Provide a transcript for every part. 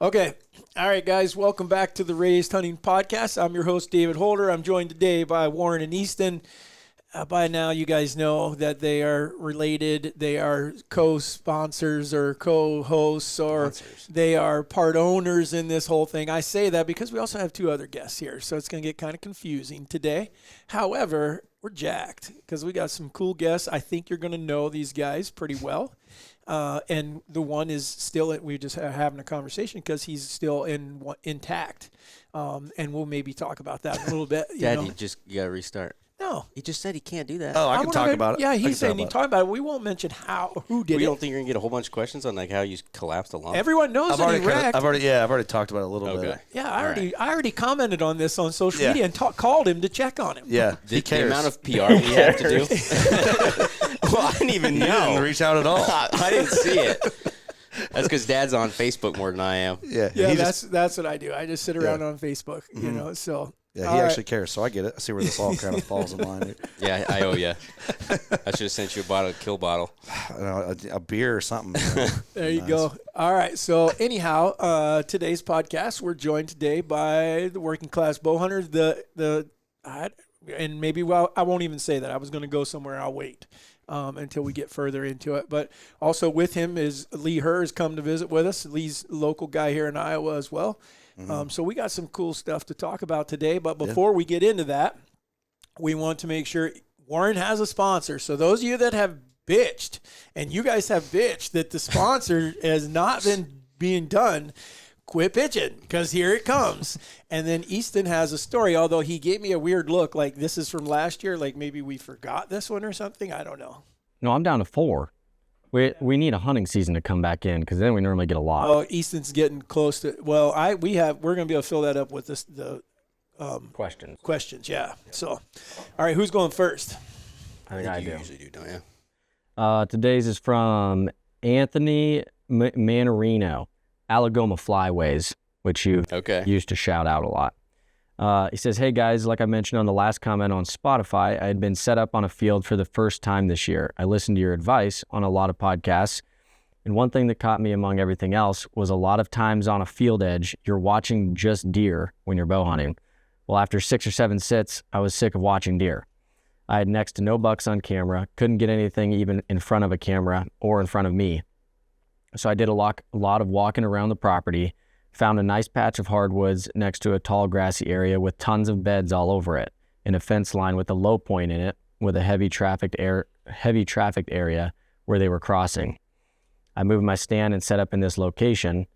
Okay. All right, guys. Welcome back to the Raised Hunting Podcast. I'm your host, David Holder. I'm joined today by Warren and Easton. By now, you guys know that they are related. They are co-sponsors or co-hosts, or they are part owners in this whole thing. I say that because we also have two other guests here, so it's going to get kind of confusing today. However, we're jacked because we got some cool guests. I think you're going to know these guys pretty well. And the one is still, we're just having a conversation because he's still intact. And we'll maybe talk about that a little bit. Daddy, you got to restart. No. He just said he can't do that. Oh, I can talk about it. Yeah, he's saying he talked about it. We won't mention who did it. You don't think you're going to get a whole bunch of questions on like how you collapsed a lump? Everyone knows that he wrecked. I've already talked about it a little bit. Yeah, I already commented on this on social media and called him to check on him. Yeah, the amount of PR we have to do. Well, I didn't even know. He didn't reach out at all. I didn't see it. That's because Dad's on Facebook more than I am. Yeah, that's what I do. I just sit around on Facebook, you know. So yeah, he actually cares, so I get it. I see where this all kind of falls in line. Yeah, I owe you. I should have sent you a kill bottle, a beer or something. There you go. All right. So anyhow, today's podcast, we're joined today by the working class bowhunter. And maybe I won't even say that. I was going to go somewhere. I'll wait. Until we get further into it. But also with him is Lee Herr has come to visit with us. Lee's a local guy here in Iowa as well. So we got some cool stuff to talk about today. But before we get into that, we want to make sure Warren has a sponsor. So those of you that have bitched, and you guys have bitched that the sponsor has not been being done, quit bitching, because here it comes. And then Easton has a story, although he gave me a weird look, like this is from last year, like maybe we forgot this one or something. I don't know. No, I'm down to 4. We need a hunting season to come back in, because then we normally get a lot. Oh, Easton's getting close to. Well, we're going to be able to fill that up with the questions. Yeah. So, all right, who's going first? I think I you do. usually do, don't you? Today's is from Anthony Manarino, Alagoma Flyways, which you used to shout out a lot. He says, hey guys, like I mentioned on the last comment on Spotify, I had been set up on a field for the first time this year. I listened to your advice on a lot of podcasts, and one thing that caught me among everything else was a lot of times on a field edge, you're watching just deer when you're bow hunting. Well, after 6 or 7 sits, I was sick of watching deer. I had next to no bucks on camera, couldn't get anything even in front of a camera or in front of me. So I did a lot of walking around the property, found a nice patch of hardwoods next to a tall grassy area with tons of beds all over it, and a fence line with a low point in it with a heavy trafficked area where they were crossing. I moved my stand and set up in this location,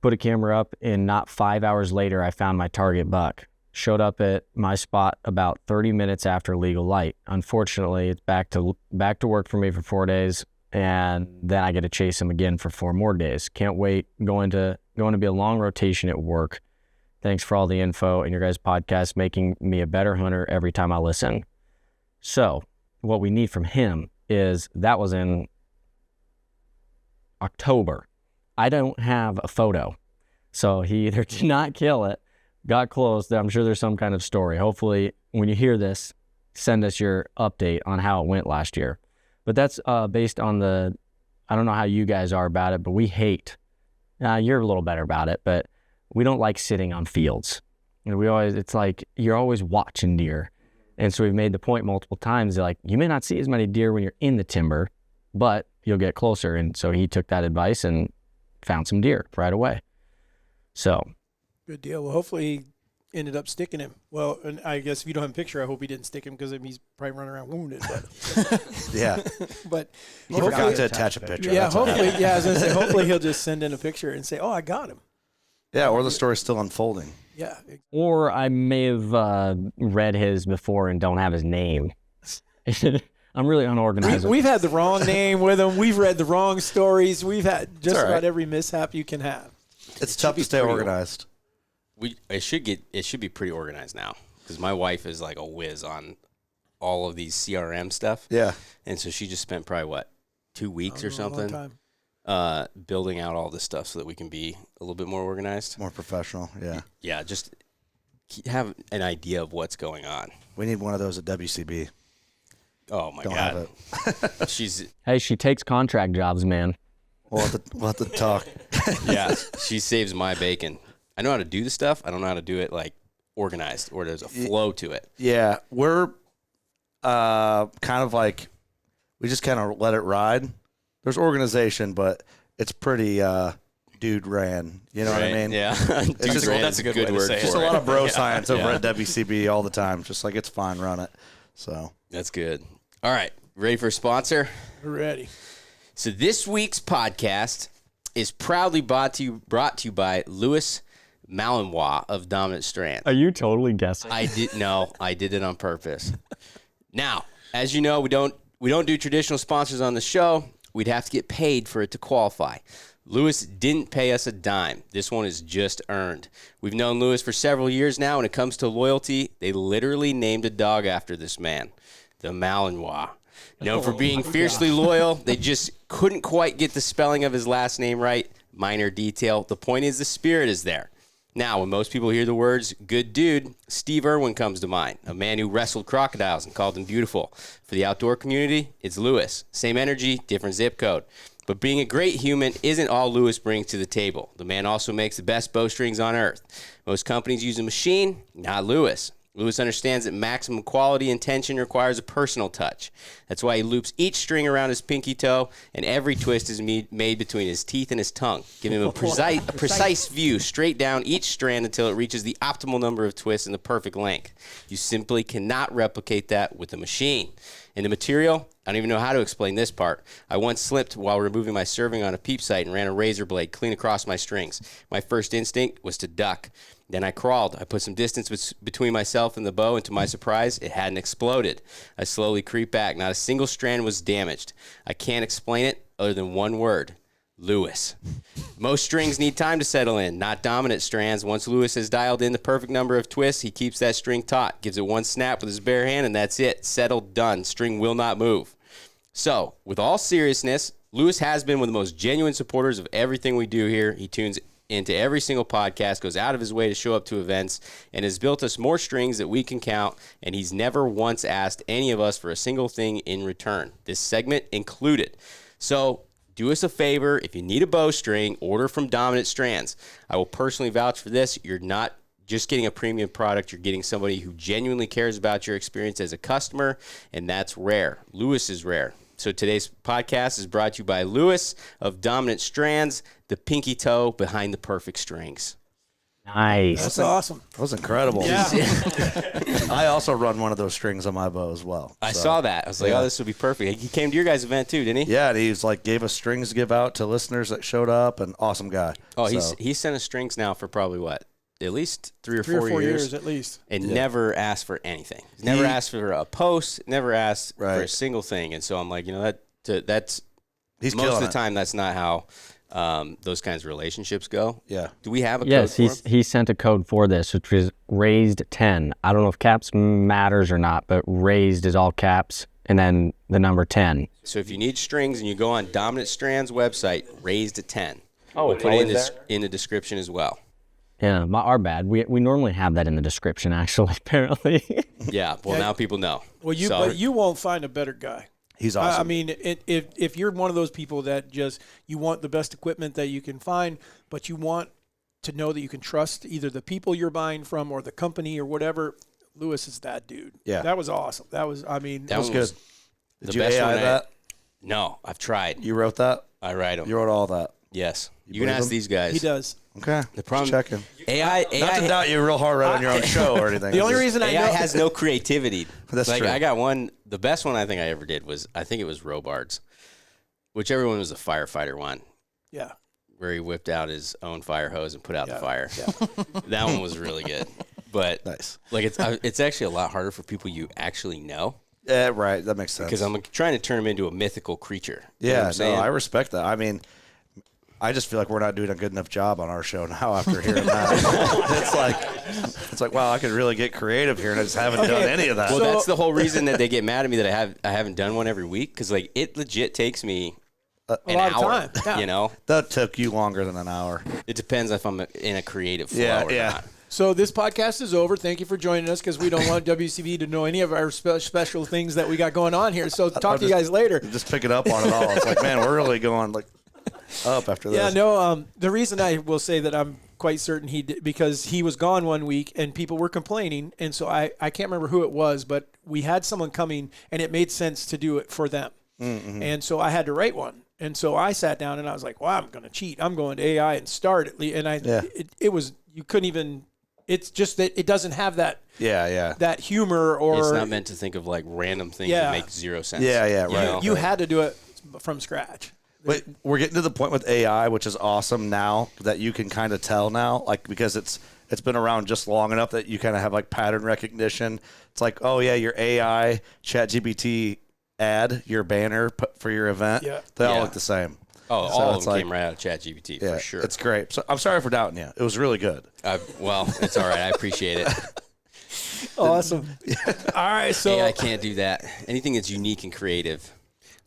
put a camera up, and not 5 hours later I found my target buck. Showed up at my spot about 30 minutes after legal light. Unfortunately, it's back to work for me for 4 days, and then I get to chase him again for 4 more days. Can't wait. Going to be a long rotation at work. Thanks for all the info and your guys' podcast, making me a better hunter every time I listen. So what we need from him is, that was in October. I don't have a photo. So he either did not kill it, got close. I'm sure there's some kind of story. Hopefully when you hear this, send us your update on how it went last year. But that's based on I don't know how you guys are about it, but we hate, you're a little better about it, but we don't like sitting on fields. And it's like, you're always watching deer. And so we've made the point multiple times, like, you may not see as many deer when you're in the timber, but you'll get closer. And so he took that advice and found some deer right away. So. Good deal. Well, hopefully he ended up sticking him. Well, and I guess if you don't have a picture, I hope he didn't stick him, because he's probably running around wounded. But yeah. But he forgot to attach a picture. Yeah, hopefully. Yeah, I was gonna say, hopefully he'll just send in a picture and say, "Oh, I got him." Yeah, or the story's still unfolding. Yeah. Or I may have read his before and don't have his name. I'm really unorganized. We've had the wrong name with him. We've read the wrong stories. We've had just about every mishap you can have. It's tough to stay organized. It should be pretty organized now, because my wife is like a whiz on all of these CRM stuff. Yeah. And so she just spent probably 2 weeks or something building out all this stuff so that we can be a little bit more organized, more professional. Yeah. Yeah. Just have an idea of what's going on. We need one of those at WCB. Oh my Don't God. Have it. Hey, she takes contract jobs, man. We'll have to talk. Yeah, she saves my bacon. I know how to do the stuff. I don't know how to do it like organized or there's a flow to it. Yeah, we're kind of like we just kind of let it ride. There's organization, but it's pretty dude ran. You know what I mean? Yeah, That's a good word. Just a lot of bro science over at WCB all the time. Just like it's fine, run it. So that's good. All right, ready for a sponsor? We're ready. So this week's podcast is proudly brought to you by Louis Malinois of Dominant Strands. Are you totally guessing? I did it on purpose. Now, as you know, we don't do traditional sponsors on the show. We'd have to get paid for it to qualify. Louis didn't pay us a dime. This one is just earned. We've known Louis for several years now. When it comes to loyalty, they literally named a dog after this man, the Malinois. Known for being fiercely loyal, they just couldn't quite get the spelling of his last name right. Minor detail. The point is the spirit is there. Now, when most people hear the words good dude, Steve Irwin comes to mind, a man who wrestled crocodiles and called them beautiful. For the outdoor community, it's Louis. Same energy, different zip code. But being a great human isn't all Louis brings to the table. The man also makes the best bowstrings on earth. Most companies use a machine, not Louis. Louis understands that maximum quality and tension requires a personal touch. That's why he loops each string around his pinky toe, and every twist is made between his teeth and his tongue, giving him a precise view straight down each strand until it reaches the optimal number of twists in the perfect length. You simply cannot replicate that with a machine. And the material, I don't even know how to explain this part. I once slipped while removing my serving on a peep sight and ran a razor blade clean across my strings. My first instinct was to duck. Then I crawled. I put some distance between myself and the bow, and to my surprise, it hadn't exploded. I slowly creeped back. Not a single strand was damaged. I can't explain it other than one word. Louis. Most strings need time to settle in, not dominant strands. Once Louis has dialed in the perfect number of twists, he keeps that string taut, gives it one snap with his bare hand, and that's it. Settled, done. String will not move. So, with all seriousness, Louis has been one of the most genuine supporters of everything we do here. He tunes into every single podcast, goes out of his way to show up to events, and has built us more strings that we can count, and he's never once asked any of us for a single thing in return, this segment included. So do us a favor. If you need a bowstring, order from Dominant Strands. I will personally vouch for this. You're not just getting a premium product. You're getting somebody who genuinely cares about your experience as a customer, and that's rare. Louis is rare. So today's podcast is brought to you by Louis of Dominant Strands, the pinky toe behind the perfect strings. Nice. That's awesome. that was incredible. Yeah. I also run one of those strings on my bow as well. I saw that. I was like, oh, this would be perfect. He came to your guys' event too, didn't he? Yeah, and he's like gave us strings to give out to listeners that showed up, and awesome guy. Oh, he sent us strings now for probably what? At least three or four years at least. And never asked for anything. Never asked for a post, never asked for a single thing. And so I'm like, that's he's most of the it. time that's not how those kinds of relationships go. Yeah. Do we have a yes, code for him? he sent a code for this, which was raised 10. I don't know if caps matters or not, but raised is all caps, and then the number 10. So if you need strings and you go on Dominant Strands website, raised to 10. Oh, we'll put it in the description as well. Yeah, our bad. We normally have that in the description, actually, apparently. Yeah, well, now people know. Well, but you won't find a better guy. He's awesome. I mean, if you're one of those people that just you want the best equipment that you can find, but you want to know that you can trust either the people you're buying from or the company or whatever, Louis is that dude. Yeah. That was awesome. That was good. Did you best AI that? No, I've tried. You wrote that? I write them. You wrote all that? Yes. You can believe ask him? these guys. He does. Okay. The problem, checking. AI Not to doubt you real hard right on your own show or anything. The only reason AI has no creativity. That's like, true. I got one. The best one I think I ever did was, I think it was Robards, whichever one was a firefighter one, Yeah. where he whipped out his own fire hose and put out the fire. Yeah. That one was really good. But Nice. like it's actually a lot harder for people you actually know, Yeah, right. That makes sense. because I'm trying to turn him into a mythical creature. You know what Yeah, I'm saying? no, I respect that. I mean, I just feel like we're not doing a good enough job on our show now after hearing that. it's like, wow, I could really get creative here, and I just haven't done any of that. Well, that's the whole reason that they get mad at me that I haven't done one every week, because like it legit takes me an lot of hour. time. Yeah. You know, That took you longer than an hour. it depends if I'm in a creative flow Yeah, or yeah. not. So this podcast is over. Thank you for joining us because we don't want WCB to know any of our special things that we got going on here. So talk to you guys later. Just picking up on it all. It's like, man, we're really going like up after this. Yeah, no. The reason I will say that I'm quite certain he did, because he was gone one week and people were complaining, and so I can't remember who it was, but we had someone coming and it made sense to do it for them, and so I had to write one, and so I sat down and I was like, well, I'm going to cheat. I'm going to AI and start at least, and it was, you couldn't even. It's just that it doesn't have that that humor, or it's not meant to think of like random things that make zero sense. Right. You had to do it from scratch. But we're getting to the point with AI, which is awesome now that you can kind of tell now, like, because it's been around just long enough that you kind of have like pattern recognition. It's like, oh yeah, your AI ChatGPT ad, your banner for your event, they all look the same. Oh, so all of them came right out of ChatGPT for sure. It's great. So I'm sorry for doubting you. It was really good. Well, it's all right. I appreciate it. Awesome. All right, so AI can't do that. Anything that's unique and creative.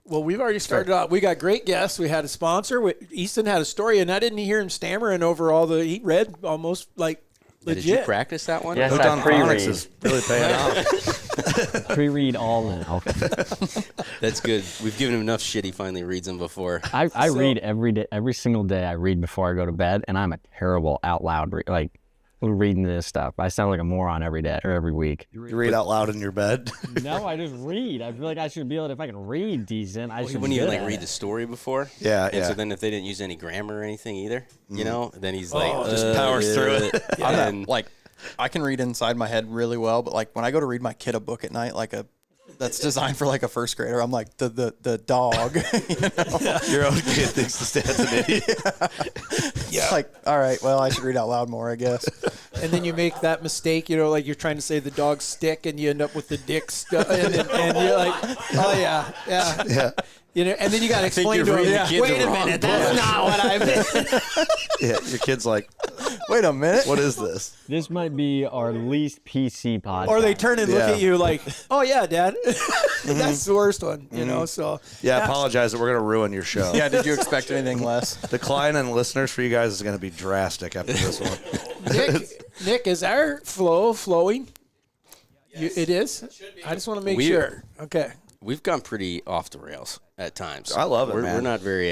Well, we've already started out. We got great guests. We had a sponsor. Easton had a story, and I didn't hear him stammering over all the. He read almost like legit. Did you practice that one? Yes, Hooked on pre-read. Phonics is really paying off. Pre-read all now. That's good. We've given him enough shit. He finally reads them before. I read every day, every single day. I read before I go to bed, and I'm a terrible out loud reading this stuff. I sound like a moron every day or every week. You read out loud in your bed? No, I just read. I feel like I should be able to, if I can read decent, I should. Wouldn't even like read the story before? Yeah. So then if they didn't use any grammar or anything either, you know, then he's like, just powers through it. And Like, I can read inside my head really well, but like when I go to read my kid a book at night, like that's designed for like a first grader, I'm like the dog. You know? Your own kid thinks the dad's an idiot. It's like, all right, well, I should read out loud more, I guess. And then you make that mistake, you know, like you're trying to say the dog's stick, and you end up with the dick stuff, and you're like, oh yeah. You know, and then you got to explain to him. Wait a minute, that's not what I meant. Yeah, your kid's like, wait a minute, what is this? This might be our least PC podcast. Or they turn and look at you like, oh yeah, Dad. That's the worst one, you know. So I apologize that we're gonna ruin your show. Yeah, did you expect anything less? Decline in listeners for you guys is gonna be drastic after this one. Nick, is our flow flowing? Yes. It is? I just want to make sure. Okay. We've gone pretty off the rails at times. I love it, man. We're not very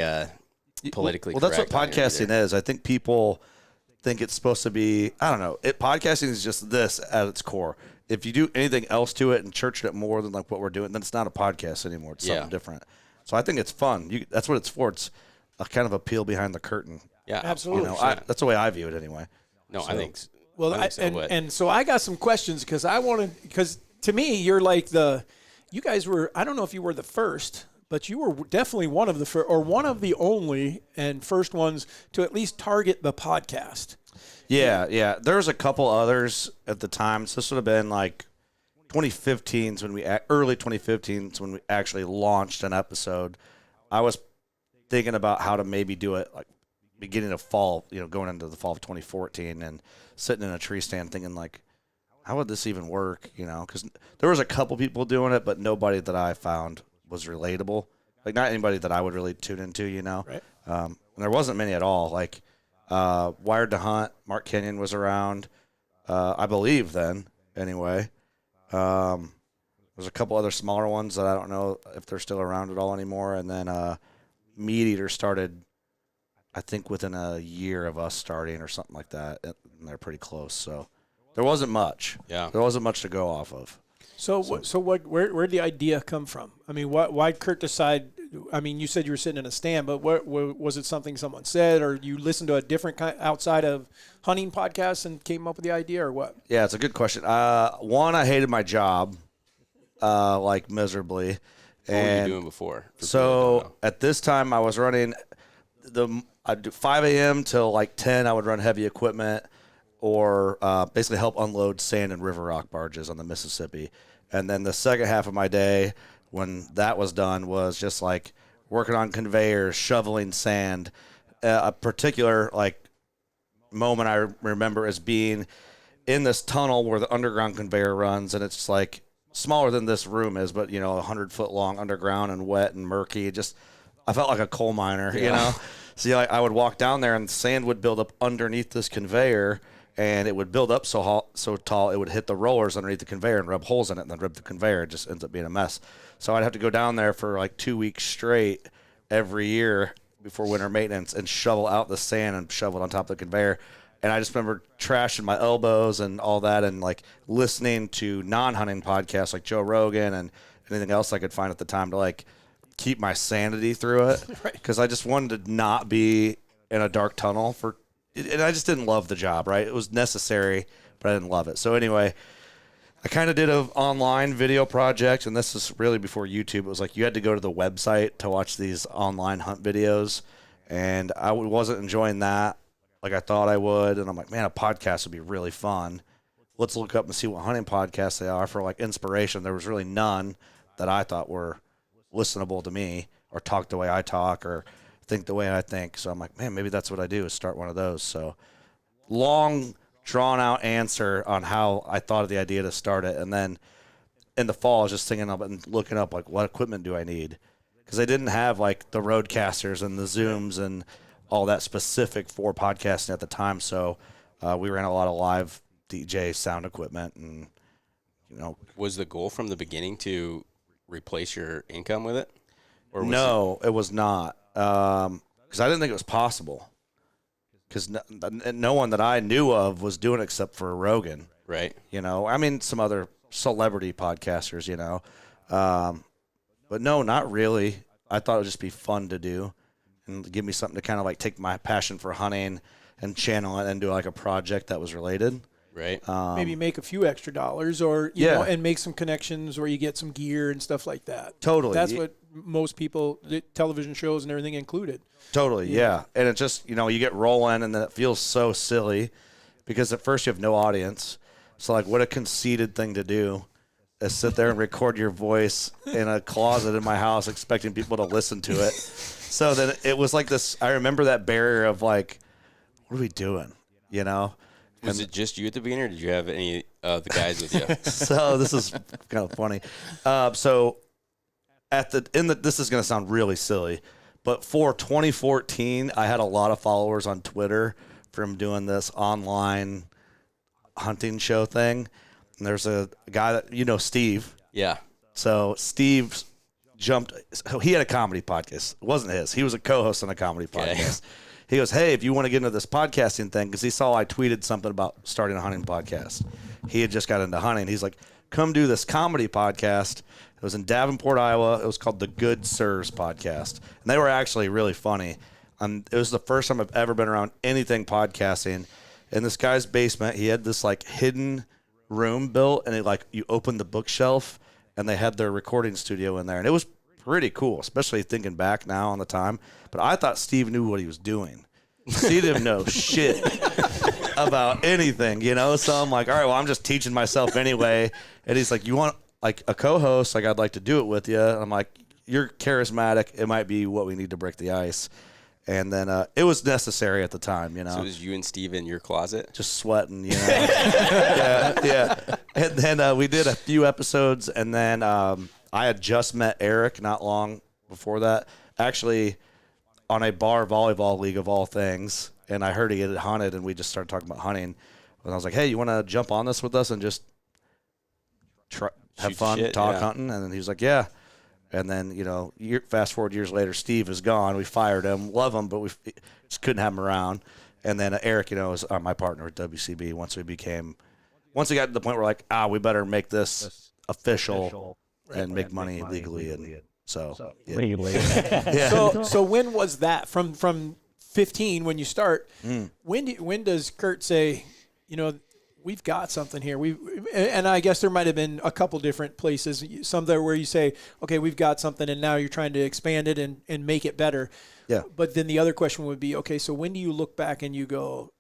politically correct. Well, that's what podcasting is. I think people think it's supposed to be, I don't know. Podcasting is just this at its core. If you do anything else to it and church it more than like what we're doing, then it's not a podcast anymore. It's something different. So I think it's fun. That's what it's for. It's a kind of a peel behind the curtain. Yeah, absolutely. You know, that's the way I view it anyway. No, so. I think so. Well, and so I got some questions because to me, you're like you guys were, I don't know if you were the first, but you were definitely one of the first, or one of the only and first ones to at least target the podcast. Yeah. There was a couple others at the time. So this would have been like 2015 early 2015 when we actually launched an episode. I was thinking about how to maybe do it like beginning of fall, going into the fall of 2014, and sitting in a tree stand thinking like, how would this even work? Because there was a couple people doing it, but nobody that I found was relatable. Like not anybody that I would really tune into, Right. And there wasn't many at all. Like Wired to Hunt, Mark Kenyon was around, I believe then. Anyway, there's a couple other smaller ones that I don't know if they're still around at all anymore. And then Meat Eater started, I think, within a year of us starting or something like that. And they're pretty close, so. There wasn't much. Yeah. There wasn't much to go off of. So where did the idea come from? I mean, why'd Curt decide? I mean, you said you were sitting in a stand, but was it something someone said, or you listened to a different kind outside of hunting podcasts and came up with the idea, or what? Yeah, it's a good question. One, I hated my job, like miserably. What were you doing before? So at this time, I was running I'd do 5 a.m. till like 10. I would run heavy equipment, or basically help unload sand and river rock barges on the Mississippi. And then the second half of my day, when that was done, was just like working on conveyors, shoveling sand. A particular like moment I remember as being in this tunnel where the underground conveyor runs, and it's like smaller than this room is, but 100-foot long underground and wet and murky. I felt like a coal miner, So I would walk down there, and sand would build up underneath this conveyor. And it would build up so tall it would hit the rollers underneath the conveyor and rub holes in it and then rip the conveyor. It just ends up being a mess. So I'd have to go down there for like 2 weeks straight every year before winter maintenance and shovel out the sand and shovel it on top of the conveyor. And I just remember trashing my elbows and all that, and like listening to non-hunting podcasts like Joe Rogan and anything else I could find at the time to like keep my sanity through it. Because I just wanted to not be in a dark tunnel and I just didn't love the job, right? It was necessary, but I didn't love it. So anyway, I kind of did an online video project, and this is really before YouTube. It was like you had to go to the website to watch these online hunt videos, and I wasn't enjoying that like I thought I would. And I'm like, man, a podcast would be really fun. Let's look up and see what hunting podcasts they are for like inspiration. There was really none that I thought were listenable to me or talk the way I talk or think the way I think. So I'm like, man, maybe that's what I do is start one of those. So long drawn out answer on how I thought of the idea to start it. And then in the fall, I was just thinking up and looking up like what equipment do I need? Because I didn't have like the Roadcasters and the Zooms and all that specific for podcasting at the time. So we ran a lot of live DJ sound equipment, and Was the goal from the beginning to replace your income with it? Or no, it was not. Because I didn't think it was possible. Because no one that I knew of was doing it except for Rogan. Right. I mean, some other celebrity podcasters, but no, not really. I thought it would just be fun to do and give me something to kind of like take my passion for hunting and channel it into like a project that was related. Right. Maybe make a few extra dollars or, you know, and make some connections where you get some gear and stuff like that. Totally. That's what most people, the television shows and everything included. Totally, yeah. And it just, you get rolling and then it feels so silly because at first you have no audience. So, like, what a conceited thing to do is sit there and record your voice in a closet in my house expecting people to listen to it. So then it was like this, I remember that barrier of like, what are we doing, Was it just you at the beginning, or did you have any of the guys with you? So this is kind of funny. So this is going to sound really silly, but for 2014, I had a lot of followers on Twitter from doing this online hunting show thing. And there's a guy that, Steve. Yeah. So Steve he had a comedy podcast. It wasn't his. He was a co-host on a comedy podcast. He goes, hey, if you want to get into this podcasting thing, because he saw I tweeted something about starting a hunting podcast. He had just got into hunting. He's like, come do this comedy podcast. It was in Davenport, Iowa. It was called the Good Sirs Podcast. And they were actually really funny. It was the first time I've ever been around anything podcasting. In this guy's basement, he had this like hidden room built, and you opened the bookshelf, and they had their recording studio in there. And it was pretty cool, especially thinking back now on the time. But I thought Steve knew what he was doing. He didn't know shit about anything, So I'm like, all right, well, I'm just teaching myself anyway. And he's like, you want like a co-host? Like, I'd like to do it with you. And I'm like, you're charismatic. It might be what we need to break the ice. And then it was necessary at the time, So it was you and Steve in your closet? Just sweating, yeah. And then we did a few episodes, and then I had just met Eric not long before that, actually on a bar volleyball league of all things, and I heard he had hunted, and we just started talking about hunting. And I was like, hey, you want to jump on this with us and just have fun, talk hunting? And then he was like, yeah. And then, fast forward years later, Steve is gone. We fired him, love him, but we just couldn't have him around. And then Eric, is my partner at WCB. Once we got to the point where like, we better make this official and make money legally. And so yeah. Legally. Yeah. So when was that? From 15 when you start? When does Curt say, we've got something here? And I guess there might have been a couple different places, some there where you say, okay, we've got something, and now you're trying to expand it and make it better. Yeah. But then the other question would be, okay, so when do you look back and you go,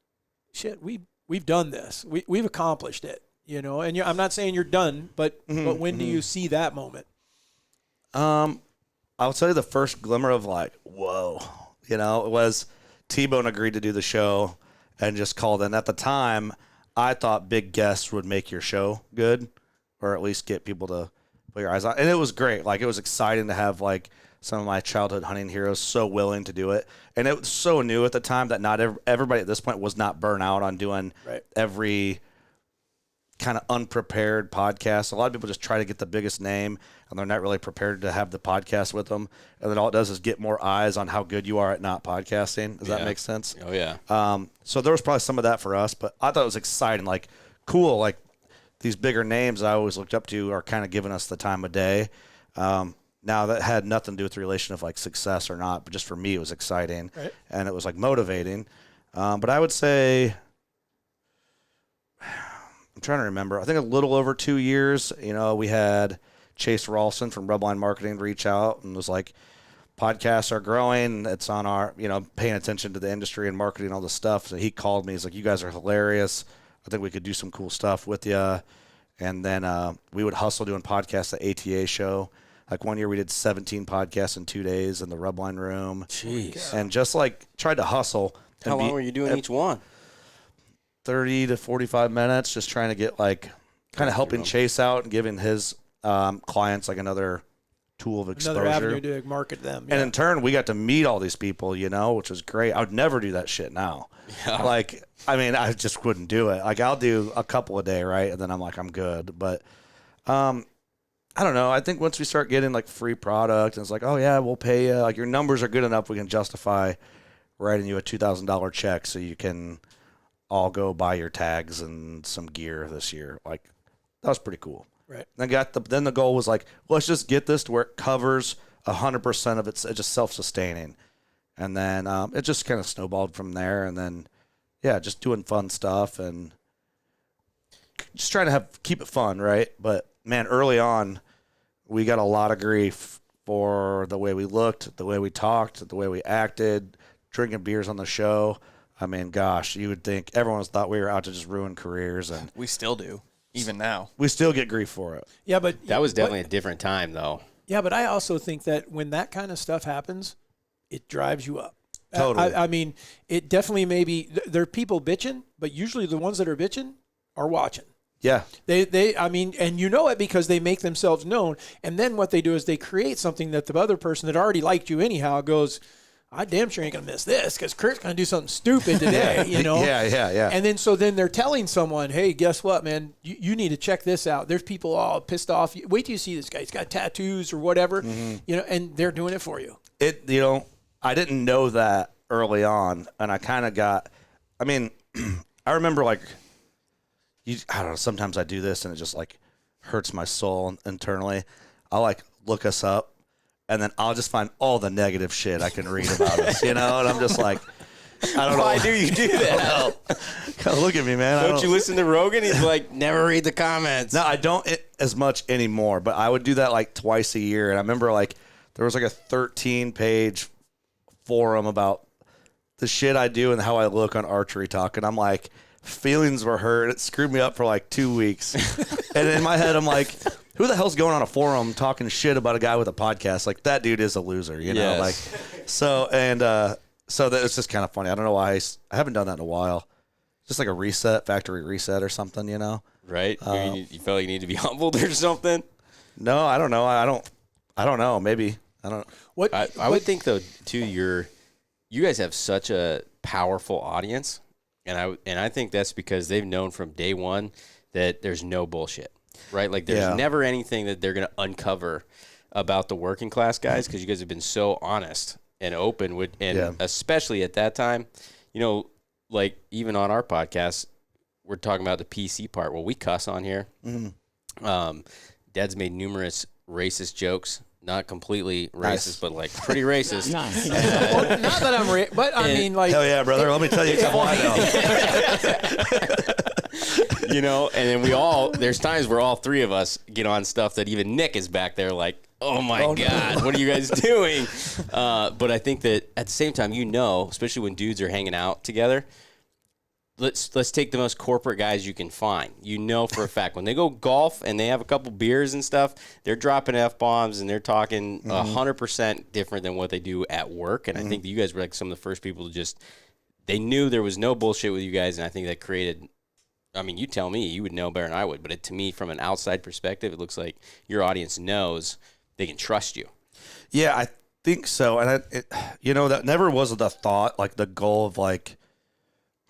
shit, we've done this, we've accomplished it, And I'm not saying you're done, but when do you see that moment? I'll tell you the first glimmer of like, whoa, it was T-Bone agreed to do the show and just called in. At the time, I thought big guests would make your show good, or at least get people to put your eyes on. And it was great. Like, it was exciting to have like some of my childhood hunting heroes so willing to do it. And it was so new at the time that not everybody at this point was not burnt out on doing every kind of unprepared podcast. A lot of people just try to get the biggest name, and they're not really prepared to have the podcast with them. And then all it does is get more eyes on how good you are at not podcasting. Does that make sense? Oh, yeah. So there was probably some of that for us, but I thought it was exciting, like cool, like these bigger names I always looked up to are kind of giving us the time of day. Now that had nothing to do with the relation of like success or not, but just for me, it was exciting and it was like motivating. But I would say, I'm trying to remember, I think a little over 2 years, we had Chase Ralston from Rubline Marketing reach out and was like, podcasts are growing. It's on our, paying attention to the industry and marketing, all this stuff. So he called me. He's like, you guys are hilarious. I think we could do some cool stuff with you. And then we would hustle doing podcasts at ATA show. Like one year we did 17 podcasts in 2 days in the Rubline room. Jeez. And just like tried to hustle. How long were you doing each one? 30 to 45 minutes, just trying to get like kind of helping Chase out and giving his clients like another tool of exposure. Another avenue to market them. And in turn, we got to meet all these people, which was great. I would never do that shit now. Yeah. Like, I mean, I just wouldn't do it. Like, I'll do a couple a day, right? And then I'm like, I'm good. But I don't know. I think once we start getting like free product and it's like, oh yeah, we'll pay you. Like your numbers are good enough, we can justify writing you a $2,000 check so you can all go buy your tags and some gear this year. Like that was pretty cool. Right. Then the goal was like, let's just get this to where it covers 100% of it's just self-sustaining. And then it just kind of snowballed from there. And then, yeah, just doing fun stuff and just trying to keep it fun, right? But man, early on, we got a lot of grief for the way we looked, the way we talked, the way we acted, drinking beers on the show. I mean, gosh, you would think everyone's thought we were out to just ruin careers, and we still do, even now. We still get grief for it. Yeah, but that was definitely a different time, though. Yeah, but I also think that when that kind of stuff happens, it drives you up. Totally. I mean, it definitely maybe there are people bitching, but usually the ones that are bitching are watching. Yeah. I mean, and you know it because they make themselves known. And then what they do is they create something that the other person that already liked you anyhow goes, I damn sure ain't going to miss this because Curt's going to do something stupid today, Yeah. And then they're telling someone, hey, guess what, man? You need to check this out. There's people all pissed off. Wait till you see this guy. He's got tattoos or whatever, and they're doing it for you. I didn't know that early on, and I kind of got, I mean, I remember like, I don't know, sometimes I do this and it just like hurts my soul internally. I'll like look us up and then I'll just find all the negative shit I can read about us, and I'm just like, I don't know. Why do you do that? Look at me, man. Don't you listen to Rogan? He's like, never read the comments. No, I don't as much anymore, but I would do that like twice a year. And I remember like there was like a 13-page forum about the shit I do and how I look on Archery Talk. And I'm like, feelings were hurt. It screwed me up for like 2 weeks. And in my head, I'm like, who the hell's going on a forum talking shit about a guy with a podcast? Like that dude is a loser, Yes. like, so that it's just kind of funny. I don't know why I haven't done that in a while. Just like a factory reset or something, Right? You felt like you need to be humbled or something? No, I don't know. I don't know. Maybe. I don't know. I would think though too, you guys have such a powerful audience. And I think that's because they've known from day one that there's no bullshit, right? Like there's never anything that they're going to uncover about the working class guys because you guys have been so honest and open with, and especially at that time, like even on our podcast, we're talking about the PC part. Well, we cuss on here. Mm-hmm. Dad's made numerous racist jokes. Not completely racist, but like pretty racist. Nice. Well, not that I'm but I mean, like, hell yeah, brother. Let me tell you something I know. And then there's times where all three of us get on stuff that even Nick is back there like, oh my God, what are you guys doing? But I think that at the same time, especially when dudes are hanging out together, let's take the most corporate guys you can find. For a fact, when they go golf and they have a couple beers and stuff, they're dropping F-bombs and they're talking 100% different than what they do at work. And I think that you guys were like some of the first people to they knew there was no bullshit with you guys. And I think that created, I mean, you tell me, you would know better than I would. But to me, from an outside perspective, it looks like your audience knows they can trust you. Yeah, I think so. And that never was the thought, like the goal of like,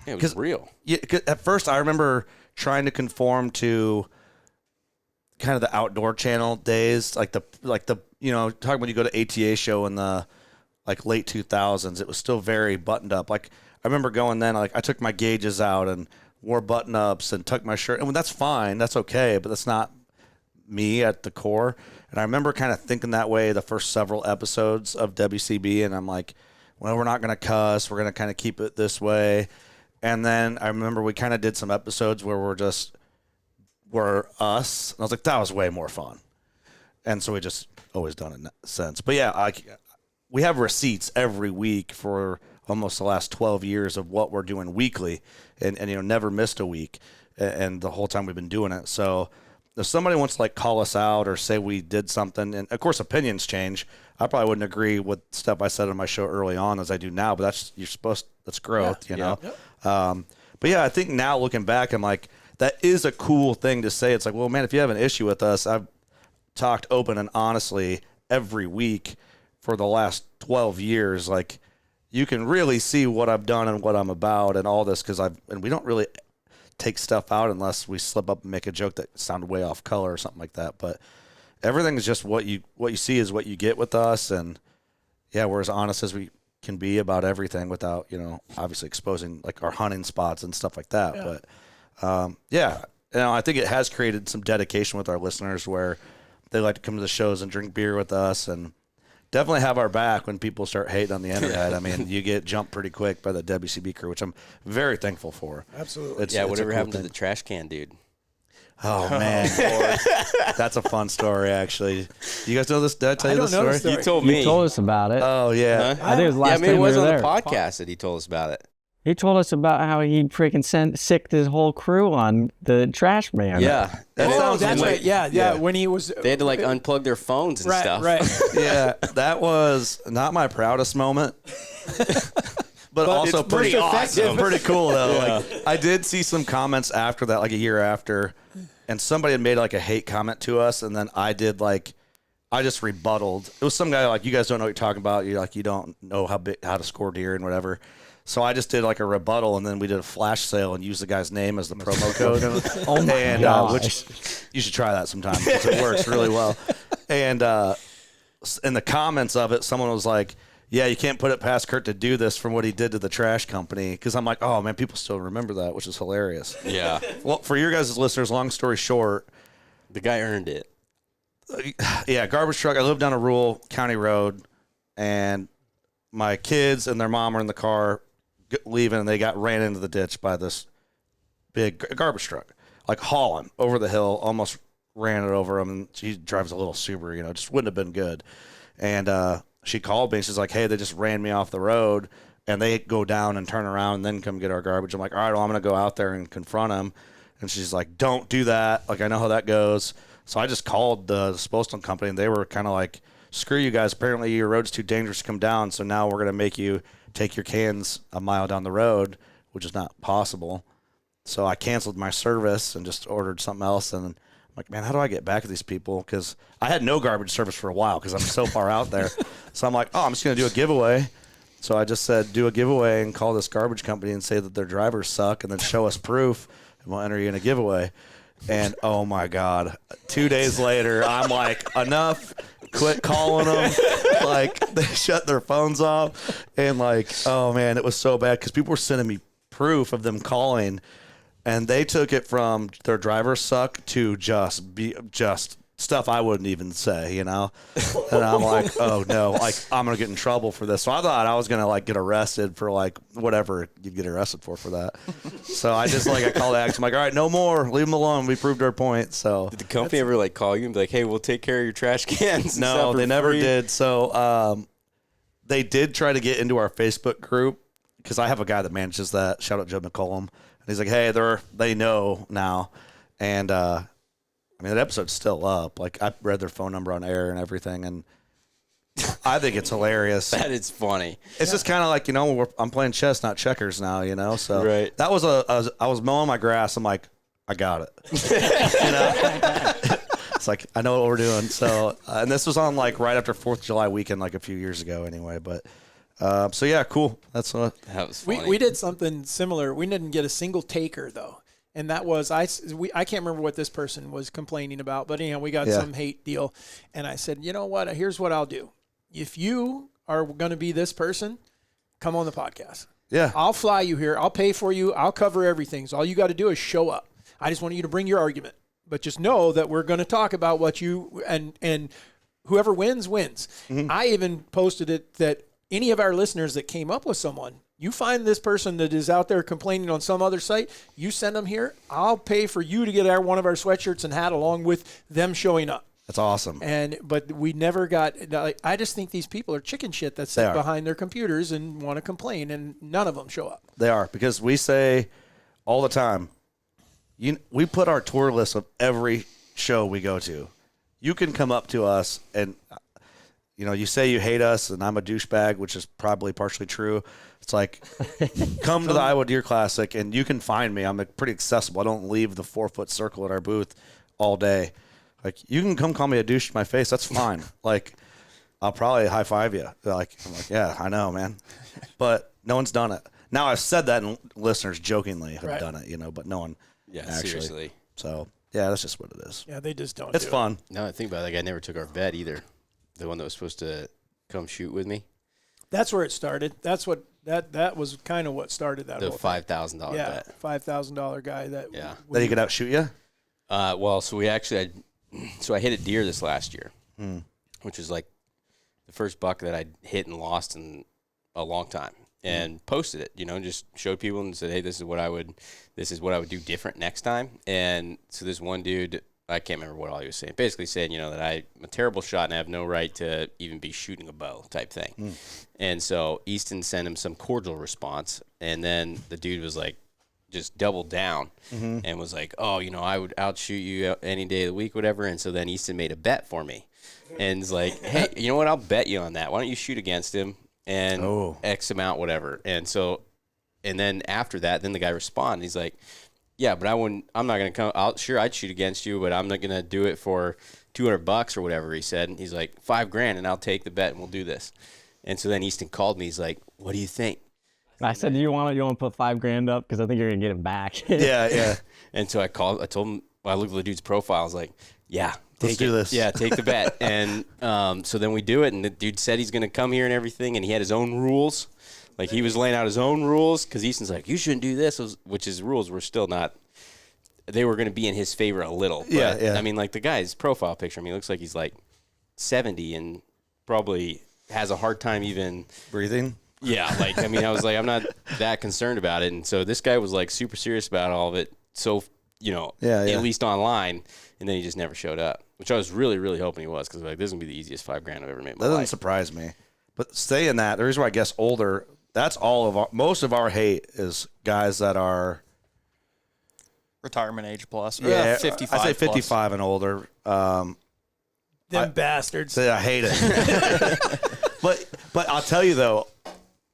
It was real. Yeah, at first I remember trying to conform to kind of the outdoor channel days, like the talking when you go to ATA show in the like late 2000s, it was still very buttoned up. Like I remember going then, like I took my gauges out and wore button ups and tucked my shirt, and that's fine, that's okay, but that's not me at the core. And I remember kind of thinking that way the first several episodes of WCB, and I'm like, well, we're not going to cuss, we're going to kind of keep it this way. And then I remember we kind of did some episodes where we're us, and I was like, that was way more fun. And so we just always done it since. But yeah, we have receipts every week for almost the last 12 years of what we're doing weekly, and never missed a week, and the whole time we've been doing it. So if somebody wants to like call us out or say we did something, and of course opinions change. I probably wouldn't agree with stuff I said on my show early on as I do now, but that's growth, you know? Yeah. But yeah, I think now looking back, I'm like, that is a cool thing to say. It's like, well, man, if you have an issue with us, I've talked open and honestly every week for the last 12 years. Like, you can really see what I've done and what I'm about and all this, and we don't really take stuff out unless we slip up and make a joke that sounded way off color or something like that. But everything is just what you see is what you get with us. And yeah, we're as honest as we can be about everything without, obviously exposing like our hunting spots and stuff like that. Yeah. But I think it has created some dedication with our listeners where they like to come to the shows and drink beer with us, and definitely have our back when people start hating on the internet. I mean, you get jumped pretty quick by the WCB crew, which I'm very thankful for. Absolutely. Whatever happened to the trash can dude? Oh, man. That's a fun story, actually. You guys know this? Did I tell you this story? You told me. You told us about it. Oh, yeah. I think it was last time it was we were on there. the podcast that he told us about it. He told us about how he freaking sicked his whole crew on the trash man. Yeah. That's right. Yeah. When he was... They had to, like, unplug their phones and stuff. Right. Yeah, that was not my proudest moment. But also pretty awesome. Pretty cool, though. Yeah. Like, I did see some comments after that, like a year after, and somebody had made, like, a hate comment to us, and then I did, like... I just rebutted. It was some guy like, you guys don't know what you're talking about. You don't know how to score deer and whatever. So I just did like a rebuttal, and then we did a flash sale and used the guy's name as the promo code. Oh my gosh. Which you should try that sometime because it works really well. And in the comments of it, someone was like, yeah, you can't put it past Curt to do this from what he did to the trash company. Because I'm like, oh, man, people still remember that, which is hilarious. Yeah. Well, for your guys' listeners, long story short. The guy earned it. Yeah, garbage truck. I live down a rural county road, and my kids and their mom are in the car leaving, and they got ran into the ditch by this big garbage truck, like hauling over the hill, almost ran it over them. And she drives a little Subaru, just wouldn't have been good. And she called me. She's like, hey, they just ran me off the road, and they go down and turn around and then come get our garbage. I'm like, all right, well, I'm going to go out there and confront them. And she's like, don't do that. Like, I know how that goes. So I just called the disposal company, and they were kind of like, screw you guys. Apparently your road's too dangerous to come down, so now we're going to make you take your cans a mile down the road, which is not possible. So I canceled my service and just ordered something else. And I'm like, man, how do I get back at these people? Because I had no garbage service for a while because I'm so far out there. So I'm like, oh, I'm just going to do a giveaway. So I just said, do a giveaway and call this garbage company and say that their drivers suck and then show us proof, and we'll enter you in a giveaway. And, oh, my God, 2 days later, I'm like, enough. Quit calling them. Like, they shut their phones off. And, like, oh, man, it was so bad because people were sending me proof of them calling. And they took it from their drivers suck to just stuff I wouldn't even say, And I'm like, oh, no, like, I'm going to get in trouble for this. So I thought I was going to, like, get arrested for, like, whatever you'd get arrested for that. So I just, like, I called Axe. I'm like, all right, no more. Leave them alone. We proved our point. So did the company ever, like, call you and be like, hey, we'll take care of your trash cans? No, they never did. So they did try to get into our Facebook group because I have a guy that manages that. Shout out Joe McCollum. And he's like, hey, they know now. And, I mean, that episode's still up. Like, I read their phone number on air and everything, and I think it's hilarious. That is funny. It's just kind of like, I'm playing chess, not checkers now, So right. That was I was mowing my grass. I'm like, I got it. It's like, I know what we're doing. So, and this was on, like, right after 4th of July weekend, like, a few years ago anyway. But, So yeah, cool. That's what That was funny. We did something similar. We didn't get a single taker though. And that was, I can't remember what this person was complaining about, but we got some hate deal. And I said, you know what? Here's what I'll do. If you are going to be this person, come on the podcast. Yeah. I'll fly you here. I'll pay for you. I'll cover everything. So all you got to do is show up. I just want you to bring your argument. But just know that we're going to talk about what you, and whoever wins, wins. Mm-hmm. I even posted it that any of our listeners that came up with someone, you find this person that is out there complaining on some other site, you send them here. I'll pay for you to get one of our sweatshirts and hat along with them showing up. That's awesome. But we never got. I just think these people are chicken shit that sit behind their computers and want to complain, and none of them show up. They are, because we say all the time, we put our tour list of every show we go to. You can come up to us and, you say you hate us and I'm a douchebag, which is probably partially true. It's like, come to the Iowa Deer Classic and you can find me. I'm pretty accessible. I don't leave the 4-foot circle at our booth all day. Like, you can come call me a douche to my face. That's fine. Like, I'll probably high five you. I'm like, yeah, I know, man. But no one's done it. Now, I've said that, and listeners jokingly have done it, but no one actually. Seriously. So, yeah, that's just what it is. Yeah, they just don't. It's fun. No, I think about it. That guy never took our bet either. The one that was supposed to come shoot with me. That's where it started. That's what that was kind of what started that. The whole $5,000 bet. $5,000 guy that. Yeah. That he could outshoot you? Well, so we actually, I hit a deer this last year, which is like the first buck that I hit and lost in a long time, and posted it. Just showed people and said, hey, this is what I would do different next time. And so this one dude, I can't remember what all he was saying. Basically saying, that I'm a terrible shot and I have no right to even be shooting a bow type thing. And so Easton sent him some cordial response, and then the dude was like, just doubled down and was like, oh, I would outshoot you any day of the week, whatever. And so then Easton made a bet for me and was like, hey, you know what? I'll bet you on that. Why don't you shoot against him and X amount, whatever. And then after that, then the guy responded. He's like, yeah, but I'm not going to come. Sure, I'd shoot against you, but I'm not going to do it for $200 or whatever he said. And he's like, $5,000 and I'll take the bet and we'll do this. And so then Easton called me. He's like, what do you think? I said, you want to put $5,000 up? Because I think you're going to get him back. Yeah. And so I told him, I looked at the dude's profile. I was like, yeah, let's do this. Yeah, take the bet. And so then we do it. And the dude said he's going to come here and everything. And he had his own rules. Like, he was laying out his own rules, because Easton's like, you shouldn't do this, which his rules were still not. They were going to be in his favor a little. But, yeah. I mean, like, the guy's profile picture, he looks like he's like 70 and probably has a hard time even breathing. Yeah, I was like, I'm not that concerned about it. And so this guy was like super serious about all of it. So, at least online. And then he just never showed up, which I was really, really hoping he was, because this is going to be the easiest $5,000 I've ever made in my life. That doesn't life. surprise me. But saying that, the reason why I guess older, that's most of our hate is guys that are retirement age plus. Yeah, 55. I say 55 and older. Them bastards. I hate it. But I'll tell you though,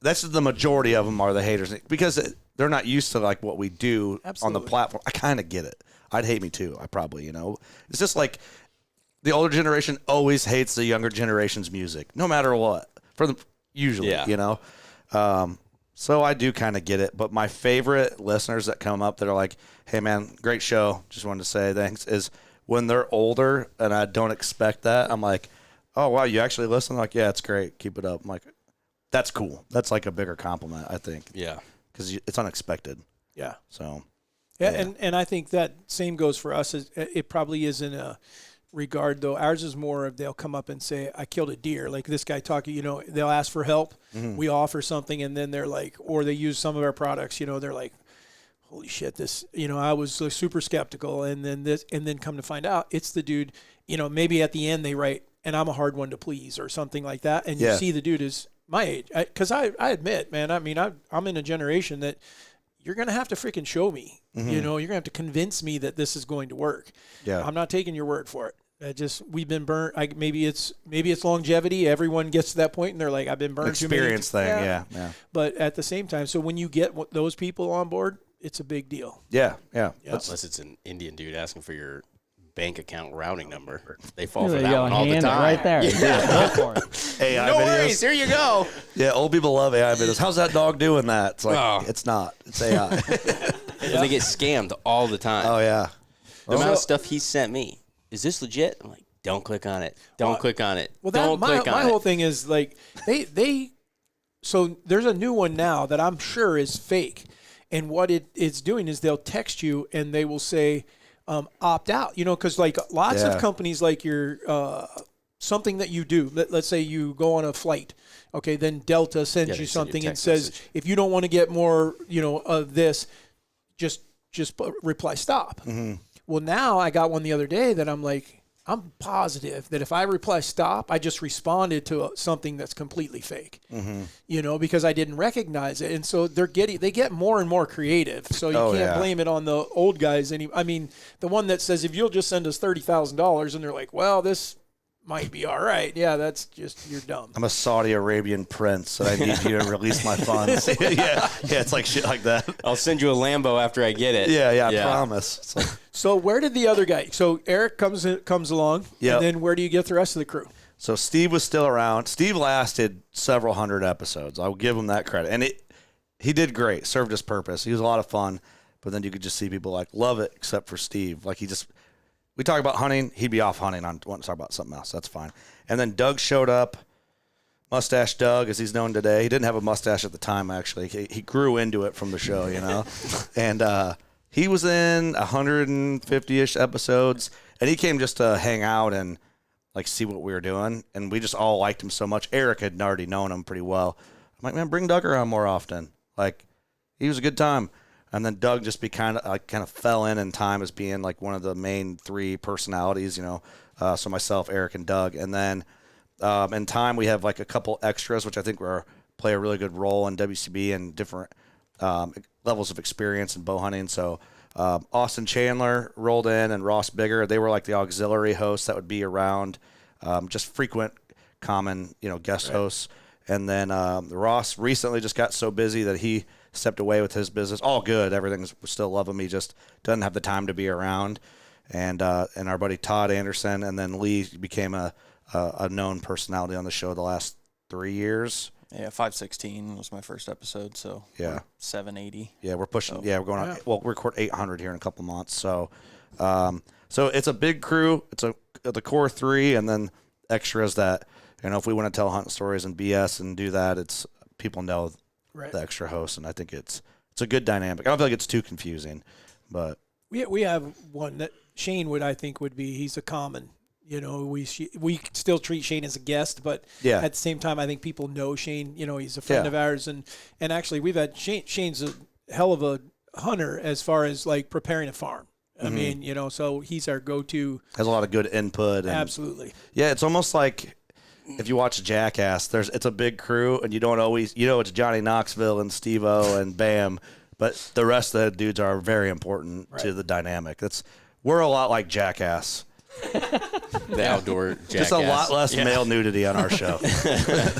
that's the majority of them are the haters, because they're not used to like what we do on the platform. I kind of get it. I'd hate me too. I probably, it's just like the older generation always hates the younger generation's music, no matter what. Usually. So I do kind of get it. But my favorite listeners that come up that are like, hey man, great show, just wanted to say thanks, is when they're older and I don't expect that. I'm like, oh wow, you actually listen? Like, yeah, it's great, keep it up. I'm like, that's cool. That's like a bigger compliment, I think. Yeah. Because it's unexpected. Yeah. So. Yeah, and I think that same goes for us. It probably is in a regard, though. Ours is more of they'll come up and say, I killed a deer. Like this guy talking, they'll ask for help. Mm-hmm. We offer something, and then they're like, or they use some of our products, they're like, holy shit, this, I was super skeptical. And then come to find out it's the dude, maybe at the end they write, and I'm a hard one to please or something like that. And you see the dude is my age. Because I admit, man, I'm in a generation that you're going to have to freaking show me. Mm-hmm. You're going to have to convince me that this is going to work. Yeah. I'm not taking your word for it. We've been burnt. Maybe it's longevity. Everyone gets to that point and they're like, I've been burned too many times. Experience thing, yeah. But at the same time, so when you get those people on board, it's a big deal. Yeah. Unless it's an Indian dude asking for your bank account routing number. They fall for There that you go, one all the hand it time. right there. Go for it. AI No videos. worries. Here you go. Yeah, old people love AI videos. How's that dog doing that? It's like, Oh. it's not. It's AI. And they get scammed all the time. Oh, yeah. The amount of stuff he sent me. Is this legit? I'm like, don't click on it. Don't click on it. Well, don't click on my it. whole thing is like so there's a new one now that I'm sure is fake, and what it's doing is they'll text you and they will say opt out. Because like lots of companies, like your something that you do. Let's say you go on a flight. Okay, then Delta sends you something and says if you don't want to get more, of this, just reply stop. Mm-hmm. Well, now I got one the other day that I'm like, I'm positive that if I reply stop, I just responded to something that's completely fake, because I didn't recognize it. And so they get more and more creative. So you can't blame it on the old guys. I mean, the one that says, if you'll just send us $30,000, and they're like, well, this might be all right. Yeah, that's just, you're dumb. I'm a Saudi Arabian prince, and I need you to release my funds. yeah, it's like shit like that. I'll send you a Lambo after I get it. Yeah, I promise. It's like, so where did the other guy? So Eric comes along, and then where do you get the rest of the crew? So Steve was still around. Steve lasted several hundred episodes. I'll give him that credit, and he did great. Served his purpose. He was a lot of fun, but then you could just see people like love it, except for Steve. Like we talk about hunting, he'd be off hunting. I want to talk about something else. That's fine. And then Doug showed up, Mustache Doug, as he's known today. He didn't have a mustache at the time, actually. He grew into it from the show, and he was in 150-ish episodes, and he came just to hang out and like see what we were doing, and we just all liked him so much. Eric had already known him pretty well. I'm like, man, bring Doug around more often. Like, he was a good time. And then Doug just kind of fell in time as being like one of the main three personalities, so myself, Eric, and Doug. And then in time we have like a couple extras, which I think play a really good role in WCB and different levels of experience in bow hunting. So Austin Chandler rolled in, and Ross Bigger. They were like the auxiliary hosts that would be around, just frequent, common, guest hosts. And then Ross recently just got so busy that he stepped away with his business. All good. Everything's still love him. He just doesn't have the time to be around. And our buddy Todd Anderson, and then Lee became a known personality on the show the last 3 years. Yeah, 516 was my first episode, so yeah, 780. Yeah, we're pushing. So, we're going on. Well, we'll record 800 here in a couple months. So, so it's a big crew. It's the core three, and then extras that if we want to tell hunting stories and BS and do that, it's people know the extra host, and I think it's a good dynamic. I don't feel like it's too confusing, but we have one that Shane would be. He's a common. We still treat Shane as a guest, but at the same time, I think people know Shane. He's a friend of ours, and actually we've had Shane's a hell of a hunter as far as like preparing a farm. I mean, so he's our go-to. Has a lot of good input. And, absolutely. Yeah, it's almost like if you watch Jackass, it's a big crew, and you don't always, it's Johnny Knoxville and Steve-O and Bam, but the rest of the dudes are very important to the dynamic. We're a lot like Jackass. The outdoor Jackass. Just a lot less male nudity on our show.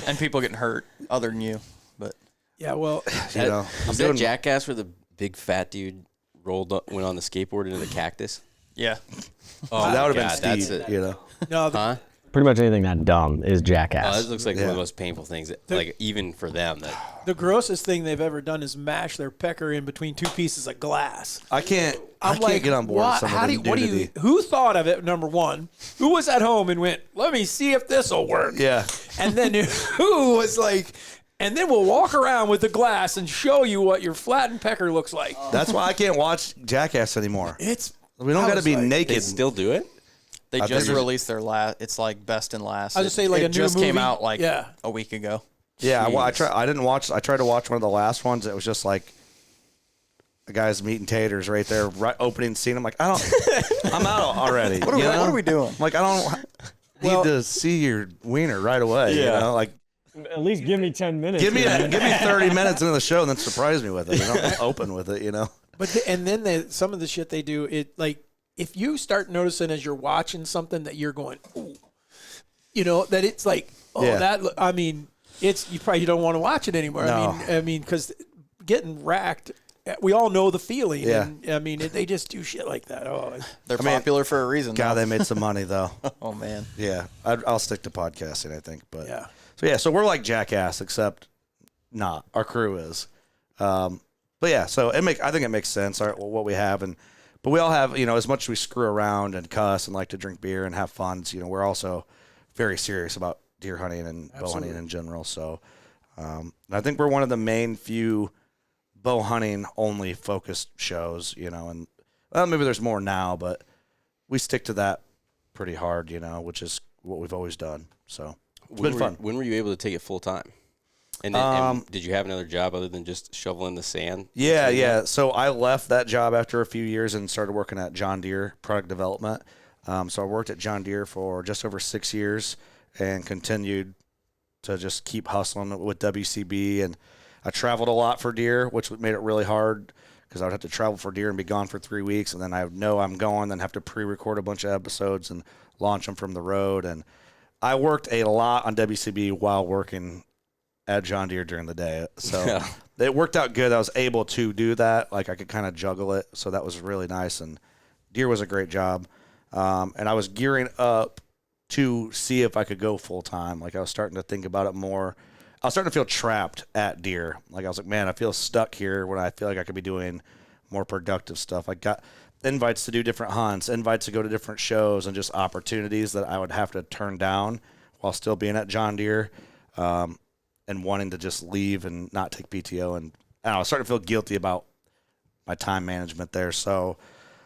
And people getting hurt other than you. But yeah, well, is that Jackass where the big fat dude went on the skateboard into the cactus? Yeah. Oh, that would have been Steve, No, pretty much anything that dumb is Jackass. Oh, that looks like one of the most painful things, like even for them. The grossest thing they've ever done is mash their pecker in between two pieces of glass. I can't get on board with some of the nudity. Who thought of it, number one? Who was at home and went, let me see if this will work? Yeah. And then who was like, and then we'll walk around with the glass and show you what your flattened pecker looks like. That's why I can't watch Jackass anymore. We don't got to be naked. They still do it? They just released their last. It's like best and last. I was just say like a new just movie. came out like a week ago. Yeah, I tried to watch one of the last ones. It was just like the guy's meat and taters right there, right opening scene. I'm like, I'm out already. What are we doing? I'm like, I don't need to see your wiener right away. Yeah. Like at least give me 10 minutes. give me 30 minutes into the show and then surprise me with it. Open with it. But and then some of the shit they do, it like if you start noticing as you're watching something that you're going, ooh, that it's like, that. I mean, you probably don't want to watch it anymore. No. I mean, because getting racked we all know the feeling. Yeah. And, I mean, they just do shit like that. Oh, They're popular for a reason. God, though. they made some money though. Oh man. Yeah, I'll stick to podcasting, I think. But yeah. so we're like Jackass, except not. Our crew is. But yeah, so I think it makes sense what we have, but we all have, as much as we screw around and cuss and like to drink beer and have fun, we're also very serious about deer hunting and bow hunting in general. So I think we're one of the main few bow hunting only focused shows, and maybe there's more now, but we stick to that pretty hard, which is what we've always done. So it's been fun. When were you able to take it full time? And, and did you have another job other than just shoveling the sand? Yeah. So I left that job after a few years and started working at John Deere product development. So I worked at John Deere for just over 6 years and continued to just keep hustling with WCB. And I traveled a lot for deer, which made it really hard because I would have to travel for deer and be gone for 3 weeks. And then I know I'm going, then have to pre-record a bunch of episodes and launch them from the road. And I worked a lot on WCB while working at John Deere during the day. So it worked out good. I was able to do that. Like I could kind of juggle it. So that was really nice. And Deere was a great job. And I was gearing up to see if I could go full time. Like I was starting to think about it more. I was starting to feel trapped at Deere. Like I was like, man, I feel stuck here when I feel like I could be doing more productive stuff. I got invites to do different hunts, invites to go to different shows, and just opportunities that I would have to turn down while still being at John Deere. And wanting to just leave and not take PTO. And I was starting to feel guilty about my time management there. So,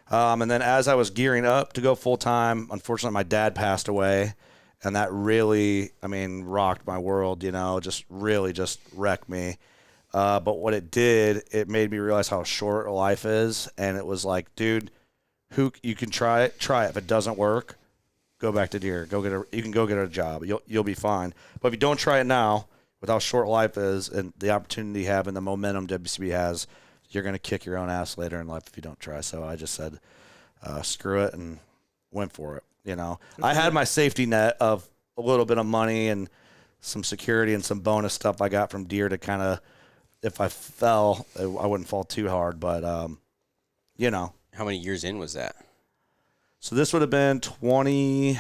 and then as I was gearing up to go full time, unfortunately my dad passed away, and that really, rocked my world, just wrecked me. But what it did, it made me realize how short life is. And it was like, dude, you can try it. If it doesn't work, go back to Deere. You can go get a job. You'll be fine. But if you don't try it now, with how short life is and the opportunity you have and the momentum WCB has, you're going to kick your own ass later in life if you don't try. So I just said, screw it, and went for it. I had my safety net of a little bit of money and some security and some bonus stuff I got from Deere to kind of, if I fell, I wouldn't fall too hard. But, How many years in was that? So this would have been 20.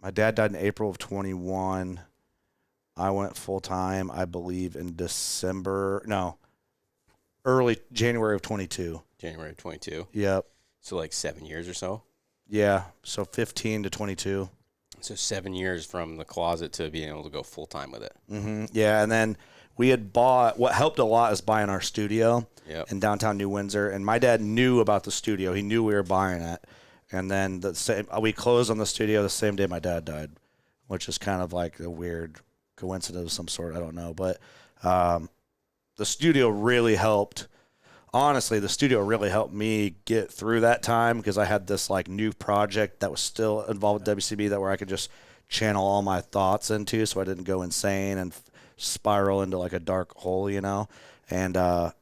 My dad died in April of 21. I went full time, I believe, in early January of 22. January of 22. Yep. So like 7 years or so? Yeah. So 15 to 22. So 7 years from the closet to being able to go full time with it. Mm-hmm. Yeah. And then we had bought, what helped a lot is buying our studio in downtown New Windsor. And my dad knew about the studio. He knew we were buying it. And then we closed on the studio the same day my dad died, which is kind of like a weird coincidence of some sort. I don't know. But the studio really helped. Honestly, the studio really helped me get through that time because I had this like new project that was still involved with WCB where I could just channel all my thoughts into, so I didn't go insane and spiral into like a dark hole, And it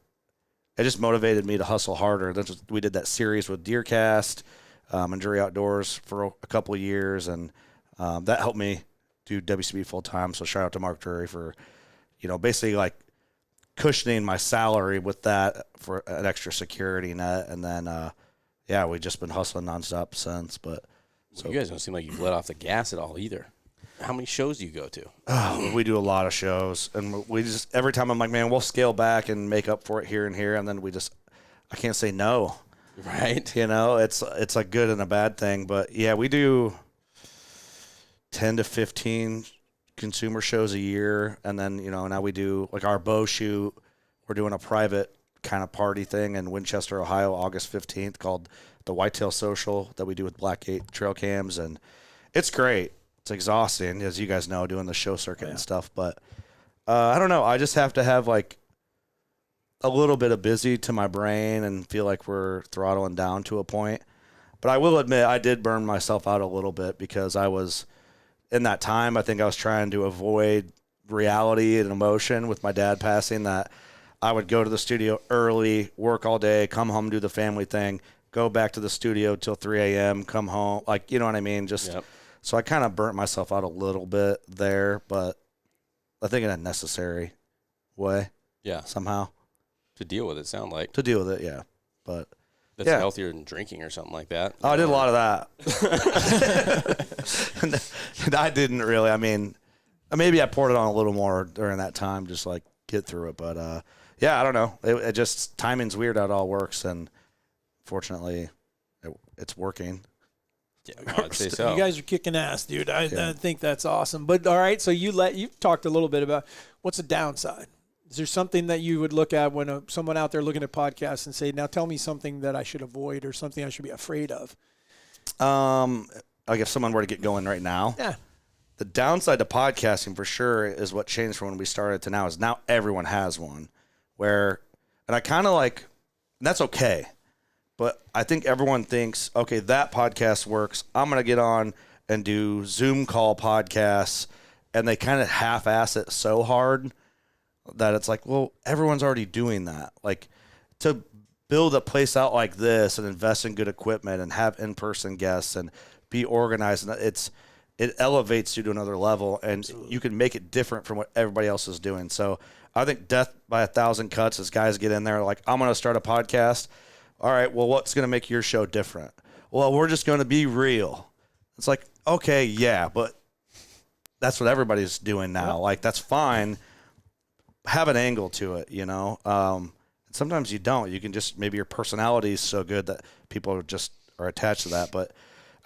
just motivated me to hustle harder. We did that series with Deercast and Jury Outdoors for a couple of years, and that helped me do WCB full time. So shout out to Mark Drury for, basically like cushioning my salary with that for an extra security net. And then, we've just been hustling nonstop since. But so you guys don't seem like you've let off the gas at all either. How many shows do you go to? We do a lot of shows, and we just, every time I'm like, man, we'll scale back and make up for it here and here. And then I can't say no. Right. It's a good and a bad thing, but yeah, we do 10 to 15 consumer shows a year. And then, now we do like our bow shoot. We're doing a private kind of party thing in Winchester, Ohio, August 15th called the Whitetail Social that we do with Blackgate trail cams. And it's great. It's exhausting, as you guys know, doing the show circuit and stuff. But I don't know. I just have to have like a little bit of busy to my brain and feel like we're throttling down to a point. But I will admit I did burn myself out a little bit because I was in that time. I think I was trying to avoid reality and emotion with my dad passing, that I would go to the studio early, work all day, come home, do the family thing, go back to the studio till 3 a.m., come home. Like, you know what I mean? So I kind of burnt myself out a little bit there, but I think in a necessary way. Yeah. Somehow. to deal with it. Sound like to deal with it, yeah. But that's healthier than drinking or something like that. Oh, I did a lot of that. And I didn't really. I mean, maybe I poured it on a little more during that time, just like get through it. But yeah, I don't know. It just timing's weird how it all works, and fortunately, it's working. Yeah, I'd say so. You guys are kicking ass, dude. I think that's awesome. But all right, so you've talked a little bit about what's the downside. Is there something that you would look at when someone out there looking at podcasts and say, now tell me something that I should avoid or something I should be afraid of? Like if someone were to get going right now. Yeah. The downside to podcasting for sure is what changed from when we started to now is now everyone has one and I kind of like, that's okay. But I think everyone thinks, okay, that podcast works. I'm going to get on and do Zoom call podcasts. And they kind of half-ass it so hard that it's like, well, everyone's already doing that. Like to build a place out like this and invest in good equipment and have in-person guests and be organized, and it elevates you to another level, and you can make it different from what everybody else is doing. So I think death by 1,000 cuts as guys get in there like, I'm going to start a podcast. All right, well, what's going to make your show different? Well, we're just going to be real. It's like, okay, yeah, but that's what everybody's doing now. Like, that's fine. Have an angle to it, you know? Sometimes you don't. You can just, maybe your personality is so good that people just are attached to that. But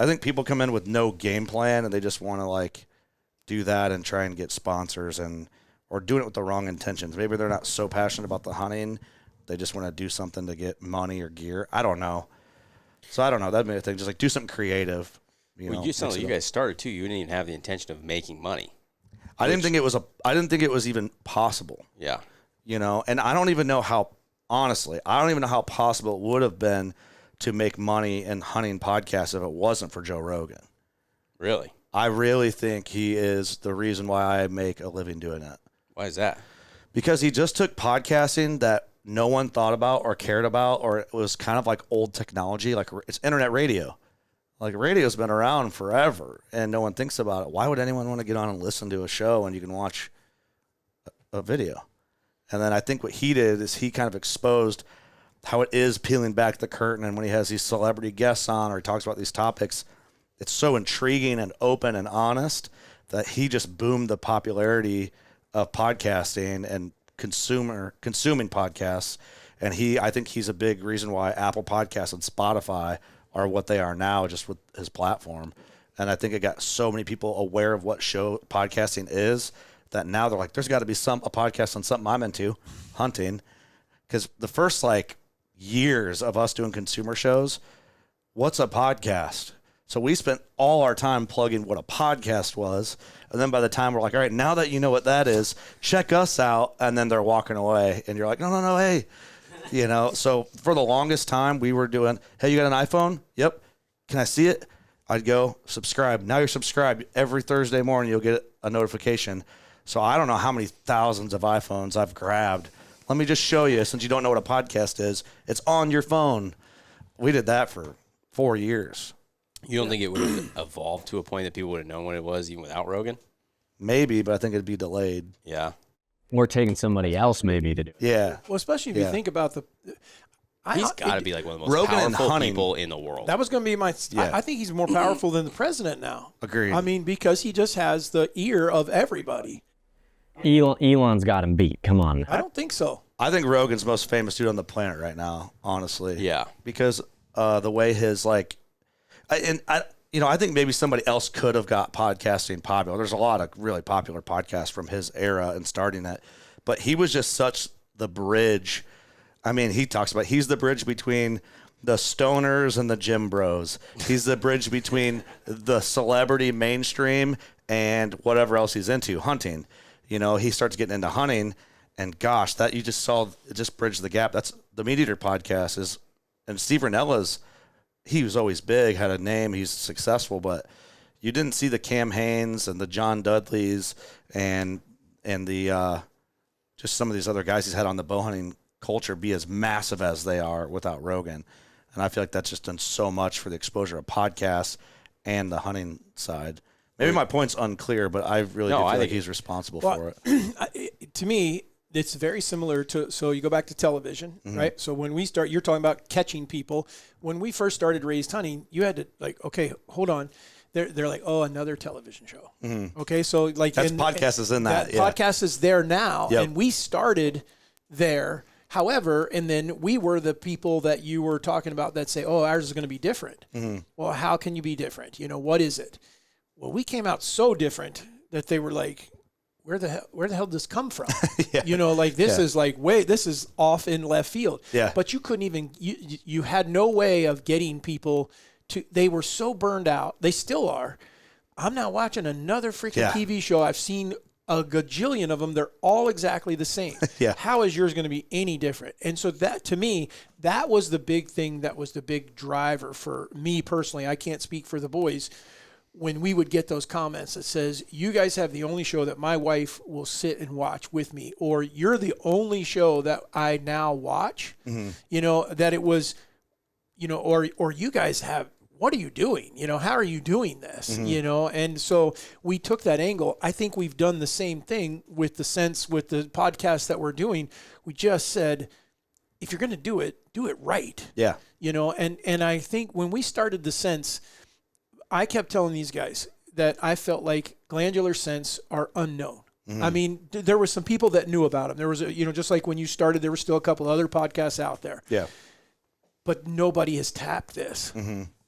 I think people come in with no game plan and they just want to, like, do that and try and get sponsors or doing it with the wrong intentions. Maybe they're not so passionate about the hunting. They just want to do something to get money or gear. I don't know. So I don't know. That'd be a thing. Just like do something creative. You sound like you guys started too. You didn't even have the intention of making money. I didn't think it was even possible. Yeah. You know, and I don't even know how possible it would have been to make money in hunting podcasts if it wasn't for Joe Rogan. Really? I really think he is the reason why I make a living doing it. Why is that? Because he just took podcasting that no one thought about or cared about, or it was kind of like old technology, like it's internet radio. Like radio's been around forever and no one thinks about it. Why would anyone want to get on and listen to a show when you can watch a video? And then I think what he did is he kind of exposed how it is peeling back the curtain. And when he has these celebrity guests on or he talks about these topics, it's so intriguing and open and honest that he just boomed the popularity of podcasting and consuming podcasts. And I think he's a big reason why Apple Podcasts and Spotify are what they are now, just with his platform. And I think it got so many people aware of what show podcasting is that now they're like, there's got to be a podcast on something I'm into, hunting. Because the first years of us doing consumer shows, what's a podcast? So we spent all our time plugging what a podcast was. And then by the time we're like, all right, now that you know what that is, check us out. And then they're walking away. And you're like, no, hey. You know, so for the longest time we were doing, hey, you got an iPhone? Yep. Can I see it? I'd go subscribe. Now you're subscribed. Every Thursday morning you'll get a notification. So I don't know how many thousands of iPhones I've grabbed. Let me just show you, since you don't know what a podcast is. It's on your phone. We did that for 4 years. You don't think it would have evolved to a point that people would have known what it was even without Rogan? Maybe, but I think it'd be delayed. Yeah. Or taking somebody else maybe to do it. Yeah. Well, especially if you think about he's got to be like one of the most Rogan powerful people in the world. That was going to be my. Yeah. I think he's more powerful than the president now. Agreed. I mean, because he just has the ear of everybody. Elon's got him beat. Come on. I don't think so. I think Rogan's the most famous dude on the planet right now, honestly. Yeah. Because the way his I think maybe somebody else could have got podcasting popular. There's a lot of really popular podcasts from his era and starting it, but he was just such the bridge. I mean, he talks about he's the bridge between the stoners and the gym bros. He's the bridge between the celebrity mainstream and whatever else he's into, hunting. You know, he starts getting into hunting, and gosh, that you just saw it just bridged the gap. That's the Meat Eater podcast is, and Steve Rinella's. He was always big, had a name, he's successful, but you didn't see the Cam Haines and the John Dudleys and the just some of these other guys he's had on the bow hunting culture be as massive as they are without Rogan. And I feel like that's just done so much for the exposure of podcasts and the hunting side. Maybe my point's unclear, but I really do feel like he's responsible for it. To me, it's very similar to, so you go back to television, right? So when we start, you're talking about catching people. When we first started Raised Hunting, you had to like, okay, hold on. They're like, oh, another television show. Okay, so like podcast is in that. Podcast is there now, Yep. and we started there. However, and then we were the people that you were talking about that say, oh, ours is going to be different. Well, how can you be different? What is it? Well, we came out so different that they were like, where the hell did this come from? Like this is like, wait, this is off in left field. Yeah. But you couldn't even, you had no way of getting people to, they were so burned out. They still are. I'm not watching another freaking TV show. I've seen a gajillion of them. They're all exactly the same. How is yours going to be any different? And so that, to me, that was the big thing. That was the big driver for me personally. I can't speak for the boys. When we would get those comments that says, you guys have the only show that my wife will sit and watch with me, or you're the only show that I now watch, that it was, or you guys have, what are you doing? How are you doing this? And so we took that angle. I think we've done the same thing with the podcast that we're doing. We just said, if you're going to do it right. Yeah. And I think when we started the Sense, I kept telling these guys that I felt like glandular scents are unknown. I mean, there were some people that knew about them. There was, just like when you started, there were still a couple other podcasts out there. Yeah. But nobody has tapped this.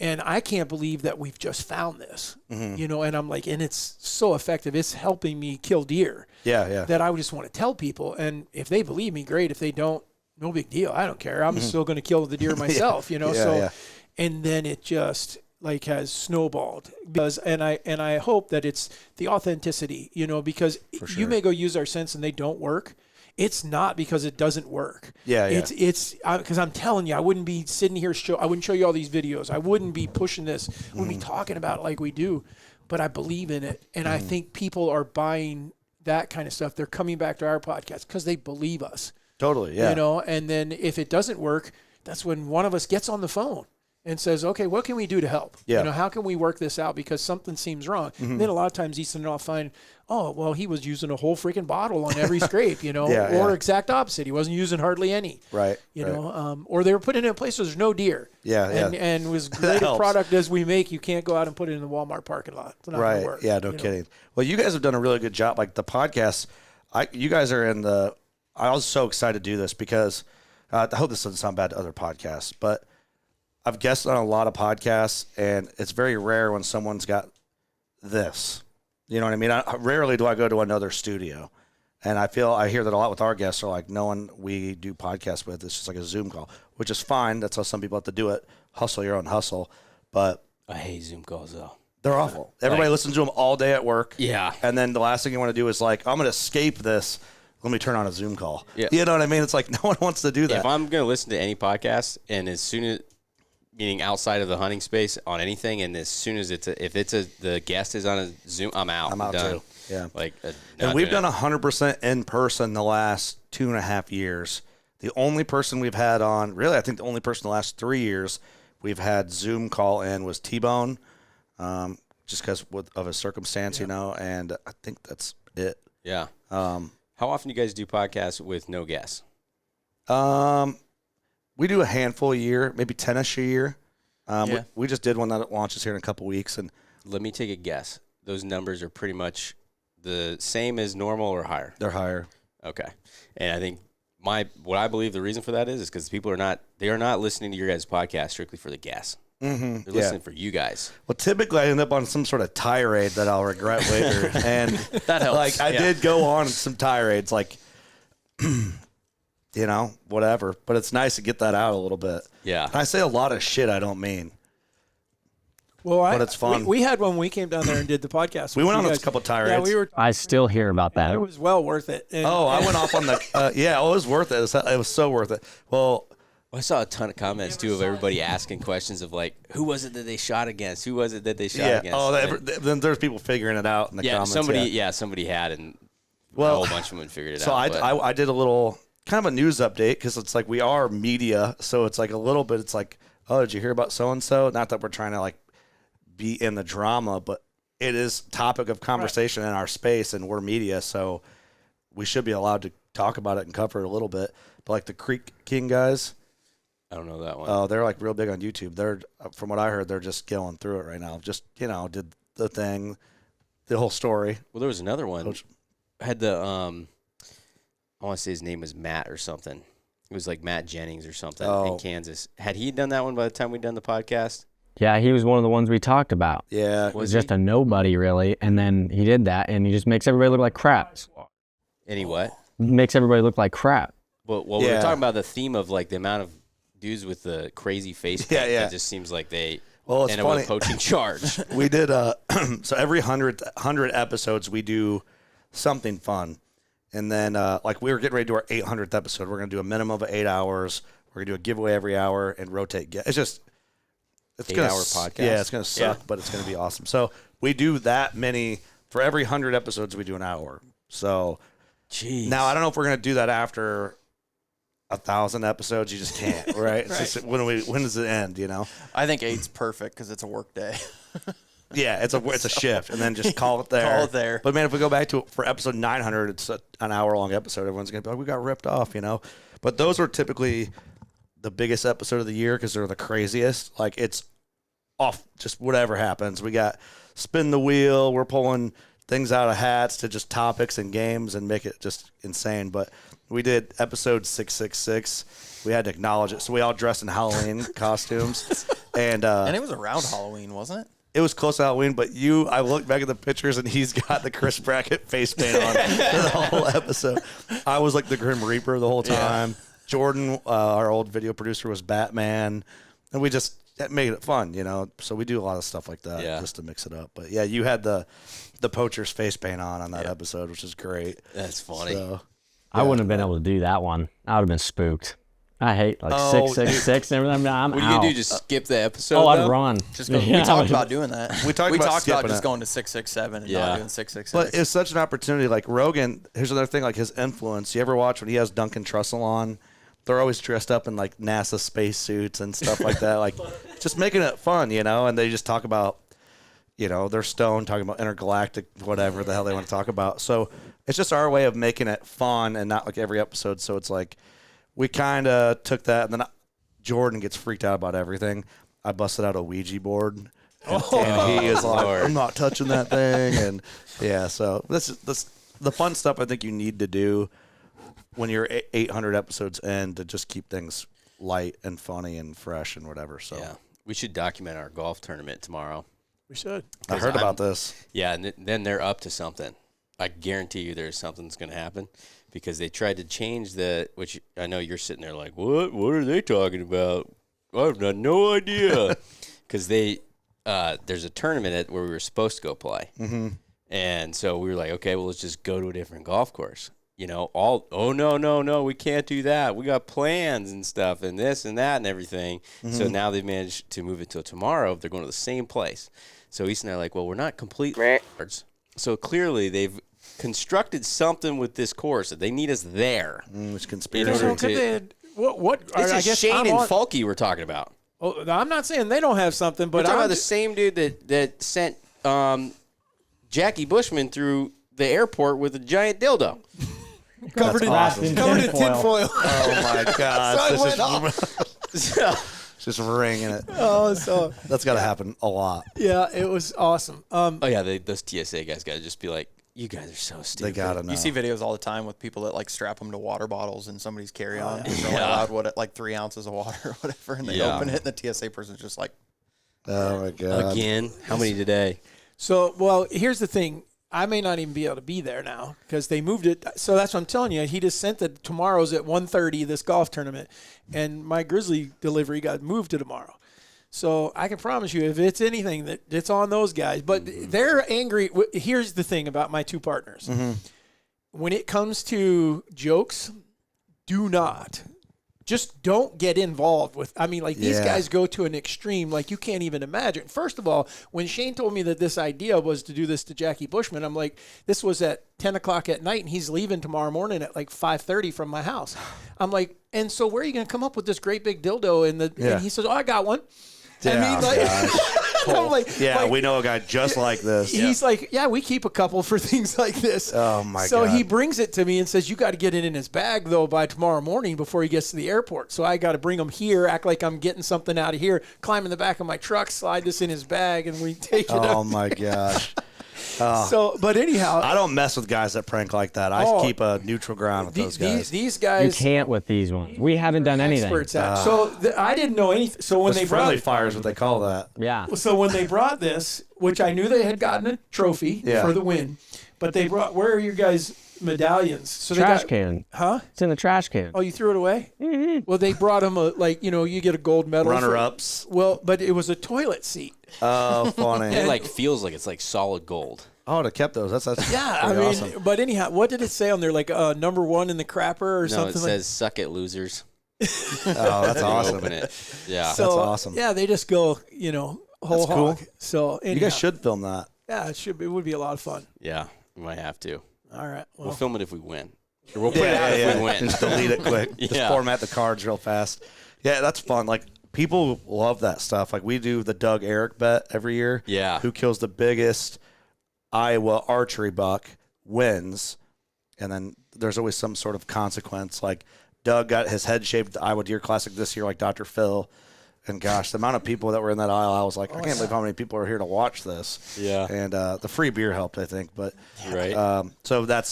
And I can't believe that we've just found this, and I'm like, and it's so effective. It's helping me kill deer. That I would just want to tell people. And if they believe me, great. If they don't, no big deal. I don't care. I'm still going to kill the deer myself, and then it just like has snowballed and I hope that it's the authenticity, because you may go use our scents and they don't work. It's not because it doesn't work. It's because I'm telling you, I wouldn't be sitting here I wouldn't show you all these videos. I wouldn't be pushing this. I wouldn't be talking about it like we do, but I believe in it. And I think people are buying that kind of stuff. They're coming back to our podcast because they believe us. Totally. Yeah. And then if it doesn't work, that's when one of us gets on the phone and says, okay, what can we do to help? How can we work this out? Because something seems wrong. And then a lot of times Easton and I'll find, oh, well, he was using a whole freaking bottle on every scrape, or exact opposite. He wasn't using hardly any. Right. Or they were putting it in a place where there's no deer. And as great a product as we make, you can't go out and put it in the Walmart parking lot. It's not going to work. Yeah, no kidding. Well, you guys have done a really good job. Like the podcast, you guys are in I was so excited to do this because I hope this doesn't sound bad to other podcasts, but I've guested on a lot of podcasts, and it's very rare when someone's got this. You know what I mean? Rarely do I go to another studio, and I hear that a lot with our guests. Are like, no one we do podcasts with, it's just like a Zoom call, which is fine. That's how some people have to do it. Hustle your own hustle. But I hate Zoom calls though. They're awful. Everybody listens to them all day at work. Yeah. And then the last thing you want to do is like, I'm going to escape this. Let me turn on a Zoom call. Yeah. You know what I mean? It's like no one wants to do that. If I'm going to listen to any podcast, and as soon as meaning outside of the hunting space on anything, and as soon as the guest is on a Zoom, I'm out. I'm out done. too. Yeah. And we've done 100% in person the last 2.5 years. The only person we've had on, really, I think the only person the last 3 years we've had Zoom call in was T-Bone, just because of a circumstance, and I think that's it. Yeah. How often do you guys do podcasts with no guests? We do a handful a year, maybe 10-ish a year. We just did one that launches here in a couple weeks. And let me take a guess. Those numbers are pretty much the same as normal or higher? They're higher. Okay. And I think what I believe the reason for that is because people are not listening to your guys' podcast strictly for the guests. They're listening for you guys. Well, typically I end up on some sort of tirade that I'll regret later. And that helps. I did go on some tirades, whatever. But it's nice to get that out a little bit. Yeah. And I say a lot of shit I don't mean. Well, but it's fun. We had one when we came down there and did the podcast. We went on a couple tirades. Yeah, I still hear about that. It was well worth it. I went off on the. It was worth it. It was so worth it. Well, I saw a ton of comments too of everybody asking questions of like, who was it that they shot against? Who was it that they shot against? Oh, then there's people figuring it out in the comments. Somebody had, and a whole bunch of them figured it out. So I did a little kind of a news update because it's like we are media, so it's like a little bit. It's like, oh, did you hear about so and so? Not that we're trying to like be in the drama, but it is topic of conversation in our space, and we're media, so we should be allowed to talk about it and cover it a little bit. But like the Creek King guys, I don't know that one. oh, they're like real big on YouTube. They're, from what I heard, they're just going through it right now. Just, did the thing, the whole story. Well, there was another one. Had the I want to say his name was Matt or something. It was like Matt Jennings or something in Kansas. Had he done that one by the time we'd done the podcast? Yeah, he was one of the ones we talked about. Yeah. It was just a nobody, really. And then he did that, and he just makes everybody look like crap. Any what? Makes everybody look like crap. Well, we were talking about the theme of like the amount of dudes with the crazy face paint. It just seems like they end up with a poaching charge. We did, so every 100 episodes, we do something fun. And then, like, we were getting ready to do our 800th episode. We're going to do a minimum of 8 hours. We're going to do a giveaway every hour and rotate. It's just, it's 8 hour podcast. Yeah, it's going to suck, but it's going to be awesome. So we do that many. For every 100 episodes, we do an hour. So jeez. Now I don't know if we're going to do that after 1,000 episodes. You just can't, right? It's just, when does it end? I think 8's perfect because it's a work day. Yeah, it's a shift, and then just call it there. Call it there. But man, if we go back to for episode 900, it's an hour-long episode. Everyone's gonna be like, "We got ripped off," But those are typically the biggest episode of the year because they're the craziest. Like it's off, just whatever happens. We got spin the wheel. We're pulling things out of hats to just topics and games and make it just insane. But we did episode 666. We had to acknowledge it, so we all dressed in Halloween costumes, and it was around Halloween, wasn't it? It was close to Halloween, but I looked back at the pictures, and he's got the Chris Brackett face paint on for the whole episode. I was like the Grim Reaper the whole time. Yeah. Jordan, our old video producer, was Batman, and we just made it fun, So we do a lot of stuff like that just to mix it up. But, yeah, you had the poacher's face paint on that episode, which is great. That's funny. So, I wouldn't have been able to do that one. I would have been spooked. I hate 666 and everything. I'm what out. do you do? Just skip the episode? Oh, I'd run. Just go. We talked about doing that. We talked about just going to 667 and not doing 666. But it's such an opportunity. Like Rogan, here's another thing, like his influence. You ever watch when he has Duncan Trussell on? They're always dressed up in like NASA spacesuits and stuff like that. Like just making it fun, And they just talk about, they're stoned talking about intergalactic, whatever the hell they want to talk about. So it's just our way of making it fun and not like every episode. So it's like, we kind of took that, and then Jordan gets freaked out about everything. I busted out a Ouija board, and he is like, I'm not touching that thing. And, yeah, so this the fun stuff I think you need to do when you're 800 episodes in to just keep things light and funny and fresh and whatever. So yeah, we should document our golf tournament tomorrow. We should. I heard about this. Yeah, and then they're up to something. I guarantee you something's going to happen. Because they tried to change which I know you're sitting there like, what? What are they talking about? I've got no idea. Because there's a tournament where we were supposed to go play. Mm-hmm. And so we were like, okay, well, let's just go to a different golf course. No, we can't do that. We got plans and stuff and this and that and everything. Mm-hmm. So now they've managed to move it till tomorrow. They're going to the same place. So East and I are like, well, we're not complete. So clearly they've constructed something with this course that they need us there. It's conspiracy. What? It's I guess Shane and Fulke we're talking about. Oh, I'm not saying they don't have something, but we're talking about the same dude that sent Jackie Bushman through the airport with a giant dildo. covered in tinfoil. Oh my gosh! Just ringing it. Oh, so that's got to happen a lot. Yeah, it was awesome. Those TSA guys got to just be like, you guys are so stupid. They gotta know. You see videos all the time with people that like strap them to water bottles in somebody's carry-on. They're allowed 3 ounces of water or whatever, and they open it, and the TSA person's just like, "Oh my god!" Again, how many today? So, well, here's the thing. I may not even be able to be there now because they moved it. So that's what I'm telling you. He just sent it. Tomorrow's at 1:30, this golf tournament, and my Grizzly delivery got moved to tomorrow. So I can promise you, if it's anything, that it's on those guys. But they're angry. Here's the thing about my two partners. Mm-hmm. When it comes to jokes, don't get involved with. I mean, like these guys go to an extreme like you can't even imagine. First of all, when Shane told me that this idea was to do this to Jackie Bushman, I'm like, this was at 10 o'clock at night, and he's leaving tomorrow morning at like 5:30 from my house. I'm like, and so where are you going to come up with this great big dildo? And he says, oh, I got one. Yeah, I'm like, we know a guy just like this. He's like, yeah, we keep a couple for things like this. Oh my God. So he brings it to me and says, you got to get it in his bag though by tomorrow morning before he gets to the airport. So I got to bring him here, act like I'm getting something out of here, climb in the back of my truck, slide this in his bag, and we take it up. Oh my gosh. So, but anyhow, I don't mess with guys that prank like that. I keep a neutral ground with those guys. These You guys, can't with these ones. We haven't done anything. experts at. So I didn't know anything. So when they friendly brought, fire is what they call that. Yeah. so when they brought this, which I knew they had gotten a trophy for the win, but they brought. Where are your guys' medallions? So Trash they got, can. Huh? It's in the trash can. Oh, you threw it away? Mm-hmm. Well, they brought them you get a gold medal. Runner-ups. Well, but it was a toilet seat. Oh, funny. It feels like it's like solid gold. I would have kept those. That's Yeah, I pretty mean, awesome. but anyhow, what did it say on there? Like number one in the crapper or something? No, it says "suck it, losers." Oh, that's awesome. Open it. Yeah. So, That's awesome. Yeah, they just go, whole That's cool. hog. So anyhow, You guys should film that. Yeah, it would be a lot of fun. Yeah, we might have to. All right. We'll Well, film it if we win. Or we'll put it out if we win. Just delete it quick. Just Yeah. format the cards real fast. Yeah, that's fun. Like, people love that stuff. Like, we do the Doug Eric bet every year. Yeah. Who kills the biggest Iowa archery buck wins. And then there's always some sort of consequence. Like, Doug got his head shaved at the Iowa Deer Classic this year, like Dr. Phil. And gosh, the amount of people that were in that aisle, I was like, I can't believe how many people are here to watch this. Yeah. And the free beer helped, I think. But Right. so that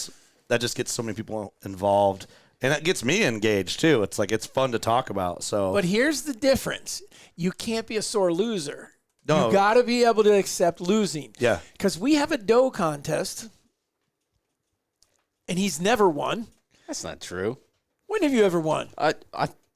just gets so many people involved. And it gets me engaged, too. It's like, it's fun to talk about. So, but here's the difference. You can't be a sore loser. No. You got to be able to accept losing. Yeah. Because we have a doe contest, and he's never won. That's not true. When have you ever won? I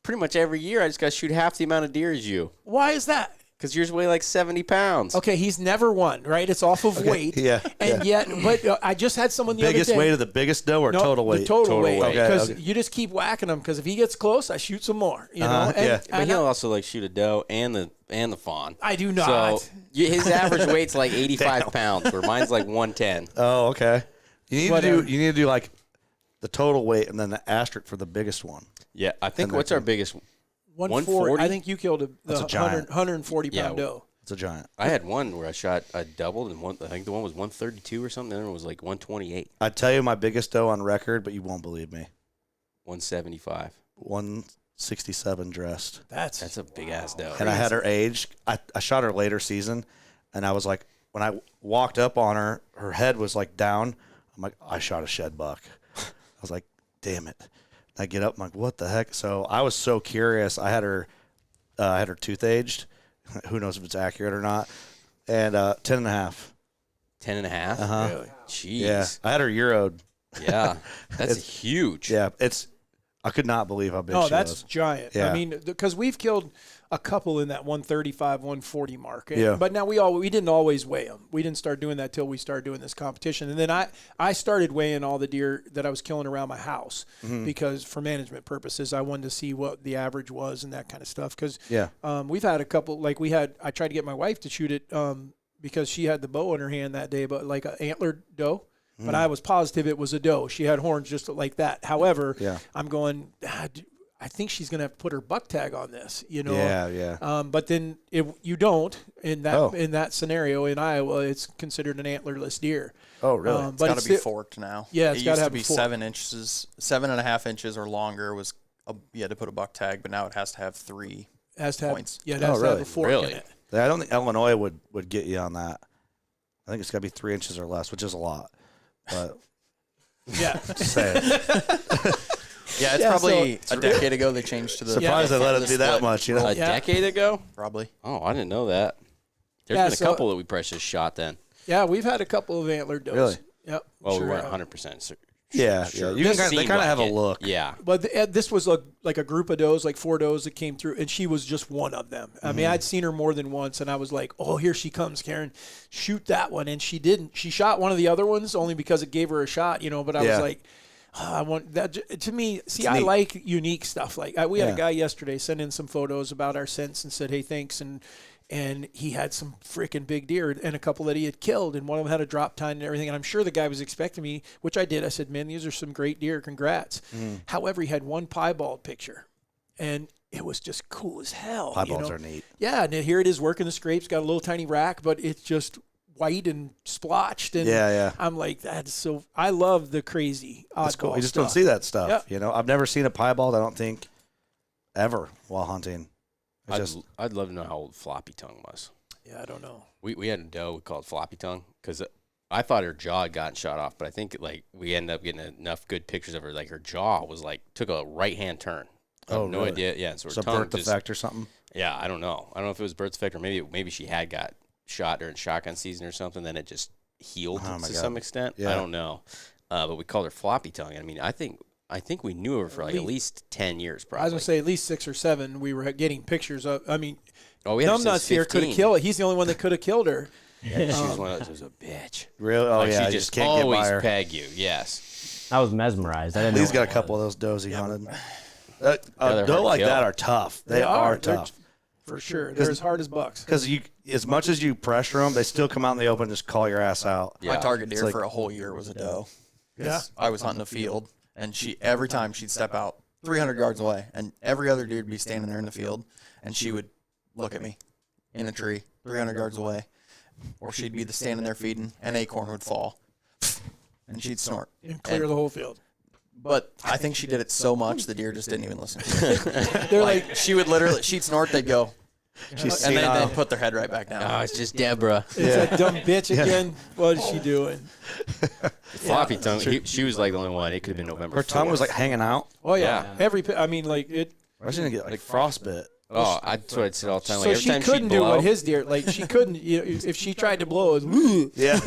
pretty much every year I just got to shoot half the amount of deer as you. Why is that? Because yours weigh like 70 pounds. Okay, he's never won, right? It's off of weight. Yeah, And yet, but I just had someone the biggest other day. weight of the biggest doe or No, total weight? The total weight. weight. Because Okay. you just keep whacking him. Because if he gets close, I shoot some more. You know. Uh-huh, And, yeah. But he'll also like shoot a doe and the fawn. I do not. So his average weight's like 85 pounds, where mine's like 110. Oh, okay. You need Whatever. to do like the total weight and then the asterisk for the biggest one. Yeah, I think And what's our biggest? 140. 140? I think you killed a That's a giant. 140 Yeah. pound doe. It's a giant. I had one where I shot a double, and I think the one was 132 or something. The other one was like 128, I'd tell you my biggest doe on record, but you won't believe me. 175. 167 dressed. That's a big ass doe. And I had her aged. I shot her later season, and I was like, when I walked up on her, her head was like down. I'm like, I shot a shed buck. I was like, damn it. I get up, I'm like, what the heck? So I was so curious. I had her tooth aged. Who knows if it's accurate or not. And 10 and a half. 10 and a half? Uh-huh. Really? Jeez. Yeah. I had her Euroed. Yeah. That's huge. Yeah. I could not believe how big Oh, she that's was. giant. Yeah. I mean, because we've killed a couple in that 135, 140 mark. Yeah. But now we didn't always weigh them. We didn't start doing that till we started doing this competition. And then I started weighing all the deer that I was killing around my house because for management purposes, I wanted to see what the average was and that kind of stuff. Because we've had a couple, I tried to get my wife to shoot it because she had the bow in her hand that day, but like an antlered doe. But I was positive it was a doe. She had horns just like that. However, I'm going, I think she's going to have to put her buck tag on this, Yeah. But then if you don't in that scenario in Iowa, it's considered an antlerless deer. Oh, really? It's got to be forked now. Yeah, it's it gotta used have to be a fork. 7.5 inches or longer was you had to put a buck tag, but now it has to have 3 points. Yeah, it has to have really? a fork Really? in it. I don't think Illinois would get you on that. I think it's got to be 3 inches or less, which is a lot. But Yeah. just saying. Yeah, it's probably a decade ago they changed to the Surprised they let it the do that split. much, A decade ago? Probably. Oh, I didn't know that. There's been a couple that we precious shot then. Yeah, we've had a couple of antlered does. Really? Yep. Well, sure we weren't have. 100% Yeah, sure. yeah. You can they Seemed kind of have like a it. look. Yeah. But this was like a group of does, like 4 does that came through, and she was just one of them. I mean, I'd seen her more than once, and I was like, oh, here she comes, Karen. Shoot that one. And she didn't. She shot one of the other ones only because it gave her a shot, but I was like, oh, I want that. To me, see, I like unique stuff. Like we had a guy yesterday send in some photos about our scents and said, hey, thanks. And he had some freaking big deer and a couple that he had killed, and one of them had a drop tine and everything. And I'm sure the guy was expecting me, which I did. I said, man, these are some great deer. Congrats. However, he had one piebald picture. And it was just cool as hell. Piebalgs are neat. Yeah, and here it is working the scrapes, got a little tiny rack, but it's just white and splotched. And yeah. I'm like, that's so. I love the crazy oddball. That's cool. You just stuff. don't see that stuff. Yep. You know, I've never seen a piebald, I don't think, ever while hunting. I'd love to know how old Floppy Tongue was. Yeah, I don't know. We had a doe we called Floppy Tongue because I thought her jaw had gotten shot off, but I think like we ended up getting enough good pictures of her. Like her jaw was like took a right hand turn. I have no really? idea. Yeah, so her Some tongue birth defect or something. Yeah, I don't know. I don't know if it was birth defect or maybe she had got shot during shotgun season or something. Then it just healed to some extent. Yeah. I don't know, but we called her Floppy Tongue. I mean, I think we knew her for like at least 10 years. Probably. I was gonna say at least 6 or 7. We were getting pictures of. I mean, we had her since Numbnuts here could have 15. killed. He's the only one that could have killed her. Yeah, she was one of those. Was a bitch. Really? Oh, Like, yeah. she You just can't get always by her. peg you. Yes. I was mesmerized. I didn't know. He's got a couple of those does he hunted. they're hard Doe to like kill. that are tough. They are They're tough. for sure. They're as hard as bucks. Because as much as you pressure them, they still come out in the open and just call your ass out. Yeah. My target deer like- for a whole year was a doe. Yeah. I was hunting a field, and every time she'd step out 300 yards away, and every other dude would be standing there in the field, and she would look at me in a tree 300 yards away, or she'd be standing there feeding, an acorn would fall, and she'd snort. And clear the whole field. But I think she did it so much the deer just didn't even listen to her. They're like, She'd snort, they'd go, She's and senile. they'd put their head right back down. Oh, it's just Deborah. it's that dumb bitch again. What is she doing? Floppy Tongue. She was like the only one. It could have been November. Her tongue 4th. was like hanging out. Oh yeah. I mean, like it. I shouldn't get like frostbite. Oh, that's what I'd say all the time. Like, So every she time couldn't she'd do blow, what his deer. Like she couldn't. You know, if she tried to blow, it was. Yeah.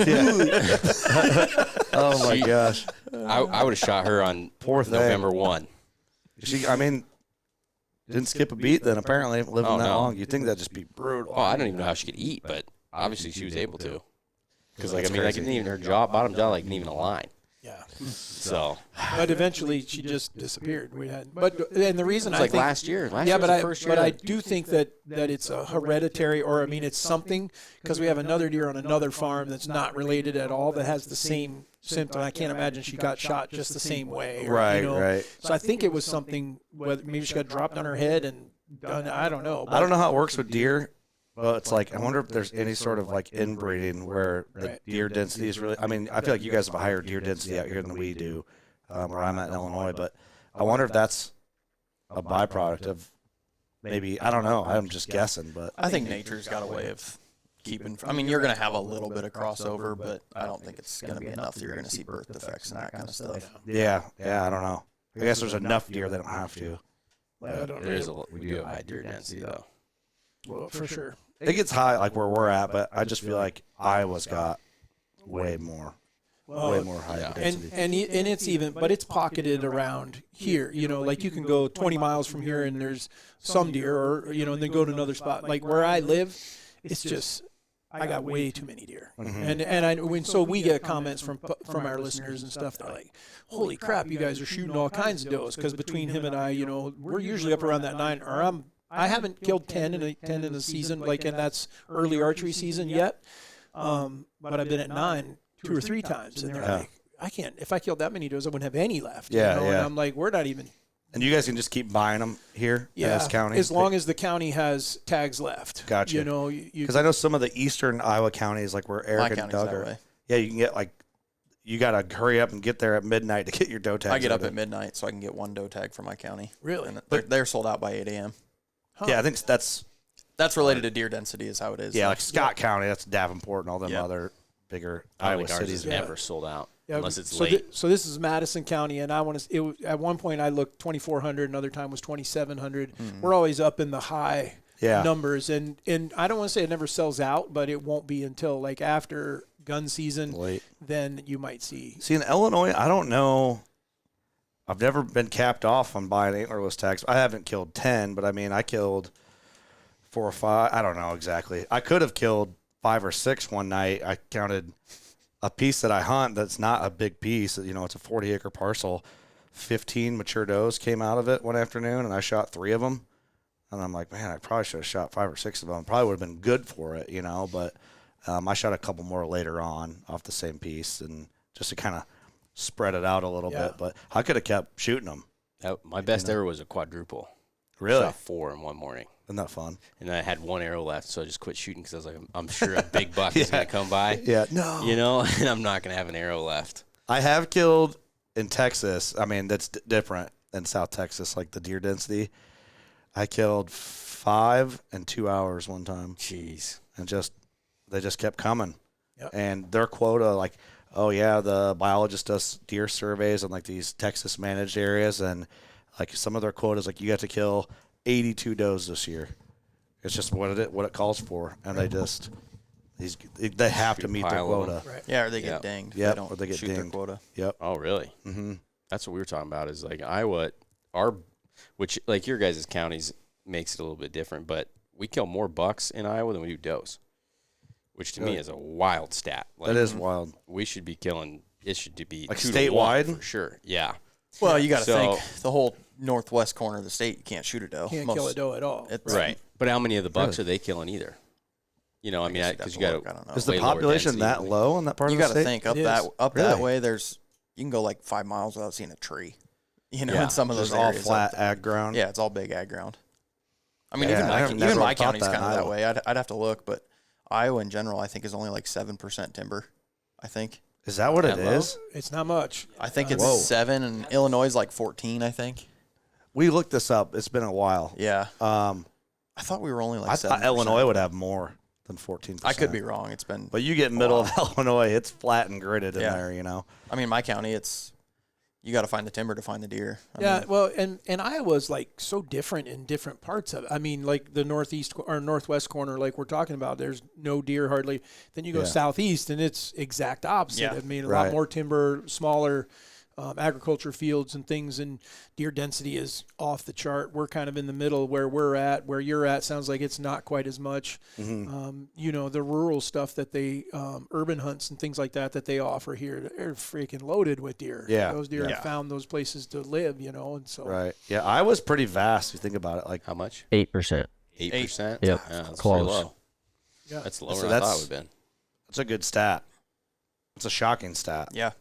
Oh my gosh. I would have shot her on Poor thing. November 1. I mean, didn't skip a beat then apparently living Oh, that no. long. You'd think that'd just be brutal. Oh, I don't even know how she could eat, but obviously she was able to. Because like I mean, like didn't even her bottom jaw, like didn't even align. Yeah. So But eventually she just disappeared. And the reason it was I like think last year. Last yeah, year was but the first year. but I do think that it's a hereditary, or I mean, it's something, because we have another deer on another farm that's not related at all that has the same symptom. I can't imagine she got shot just the same way. Or, Right, you know. right. So I think it was something. Whether maybe she got dropped on her head and done. I don't know. I don't know how it works with deer. Well, it's like I wonder if there's any sort of like inbreeding where the Right. deer density is really. I mean, I feel like you guys have a higher deer density out here than we do, where I'm at in Illinois. But I wonder if that's a byproduct of maybe. I don't know. I'm just guessing, but I think nature's got a way of keeping. I mean, you're going to have a little bit of crossover, but I don't think it's going to be enough that you're going to see birth defects and that kind of stuff. yeah, I don't know. I guess there's enough deer that don't have to. I don't There is know. we do have high deer density though. Well, for sure. It gets high like where we're at, but I just feel like Iowa's got way more high density. And it's even, but it's pocketed around here. You know, like you can go 20 miles from here and there's some deer, or you know, and then go to another spot. Like where I live, it's just I got way too many deer. So we get comments from our listeners and stuff. They're like, "Holy crap, you guys are shooting all kinds of does." Because between him and I, you know, we're usually up around that 9. Or I haven't killed 10 in the season, like, and that's early archery season yet. But I've been at 9 2 or 3 times, and they're like, I can't. If I killed that many does, I wouldn't have any left. Yeah, you know? yeah. And I'm like, we're not even. And you guys can just keep buying them here in this county? as long as the county has tags left. Gotcha. You know, Because I know some of the eastern Iowa counties, like where My Eric and county's Doug that are. way. Yeah, you can get like, you got to hurry up and get there at midnight to get your doe tags. I get up in. at midnight so I can get one doe tag from my county. Really? And they're sold out by 8 a.m. Yeah, I think that's related to deer density is how it is. yeah, like Scott County, that's Davenport and all them Yeah. other bigger I Iowa think ours is cities. never sold out Yeah, unless it's so late. so this is Madison County, and I want to. At one point, I looked 2,400. Another time was 2,700. We're always up in the high Yeah. numbers, and I don't want to say it never sells out, but it won't be until like after gun season. Late. Then you might see. See, in Illinois, I don't know. I've never been capped off on buying antlerless tags. I haven't killed 10, but I mean, I killed 4 or 5. I don't know exactly. I could have killed 5 or 6 one night. I counted a piece that I hunt that's not a big piece. You know, it's a 40-acre parcel. 15 mature does came out of it one afternoon, and I shot 3 of them. And I'm like, man, I probably should have shot 5 or 6 of them. Probably would have been good for it, you know, but I shot a couple more later on off the same piece, and just to kind of spread it out a little bit. But I could have kept shooting them. My best ever was a quadruple. Really? Shot 4 in one morning. Isn't that fun? And then I had 1 arrow left, so I just quit shooting because I was like, I'm sure a big buck is going to come by. Yeah, no. You know, and I'm not going to have an arrow left. I have killed in Texas. I mean, that's different than South Texas, like the deer density. I killed 5 in 2 hours one time. Jeez. And they just kept coming. Yep. And their quota, like, oh, yeah, the biologist does deer surveys in, like, these Texas managed areas. And, like, some of their quotas, like, you got to kill 82 does this year. It's just what it calls for. And they have to meet their quota. Right. Yeah, or they get dinged. Yep, They don't or they get shoot their dinged. quota. Yep. Oh, really? Mm-hmm. That's what we were talking about is, like, Iowa, which, like, your guys' counties makes it a little bit different, but we kill more bucks in Iowa than we do does, which to me is a wild stat. Like, That is wild. We should be killing, it should be Like 2 to 1 statewide? for sure. Yeah. Well, you got to So- think the whole northwest corner of the state, you can't shoot a doe. Can't kill a doe at all. It's, Right. But how many of the bucks are they killing either? You know, I mean, guess because you'd you have to got look, I don't know. Is the way lower population density. that low in that part You of the got to state? think It is. that Really? way. You can go like 5 miles without seeing a tree. You know, Yeah. in some of Just those all areas. flat ag ground? Yeah, it's all big ag ground. I mean, Yeah, even I my, never even my thought county's that in kind of that Iowa. way. I'd have to look, but Iowa in general, I think, is only like 7% timber. I think. Is that what it That low? is? It's not much. I think it's Whoa. 7, and Illinois is like 14. I think. We looked this up. It's been a while. Yeah. I I thought we were only like. thought 7%. Illinois would have more than 14%. I could be wrong. It's been. But you get middle of Illinois, it's flat and gridded in Yeah. there, you know. I mean, my county, it's. You got to find the timber to find the deer. I Yeah, mean, well, and Iowa's like so different in different parts of it. I mean, like the northeast or northwest corner, like we're talking about, there's no deer hardly. Then you go Yeah. southeast, and it's exact opposite. Yeah. I mean, a Right. lot more timber, smaller agriculture fields and things, and deer density is off the chart. We're kind of in the middle where we're at. Where you're at sounds like it's not quite as much. You know, the rural stuff that they urban hunts and things like that they offer here, they're freaking loaded with deer. Yeah. Those deer Yeah. have found those places to live, you know, and so Right. Yeah, Iowa's pretty vast if you think about it. Like, How much? 8%. 8%? Yep. Yeah, that's Close. pretty low. Yeah. That's lower So than I thought it that's- would have been. it's a good stat. It's a shocking stat, yeah.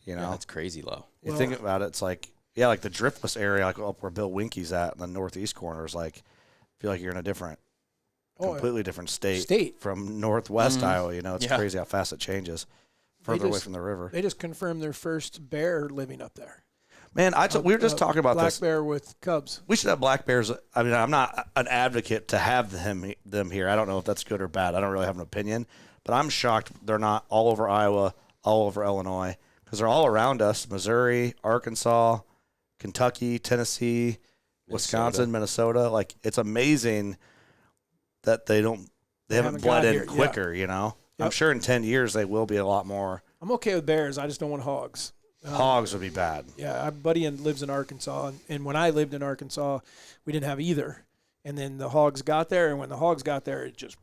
you Yeah, know. that's crazy low. You Well- think about it, it's like, yeah, like the driftless area, like up where Bill Winky's at in the northeast corner is like, I feel like you're in a different, Oh, completely different state, State. from northwest Iowa, you know. It's Yeah. crazy how fast it changes further away just- from the river. They just confirmed their first bear living up there. Man, we were just talking about black this. bear with cubs. We should have black bears. I mean, I'm not an advocate to have them here. I don't know if that's good or bad. I don't really have an opinion, but I'm shocked they're not all over Iowa, all over Illinois, because they're all around us: Missouri, Arkansas, Kentucky, Tennessee, Wisconsin, Minnesota. Like, it's amazing that they haven't haven't bled got in here, yeah. quicker. You know, I'm Yep. sure in 10 years they will be a lot more. I'm okay with bears. I just don't want hogs. Hogs would be bad. Yeah, our buddy lives in Arkansas, and when I lived in Arkansas, we didn't have either. And then the hogs got there, and when the hogs got there, it just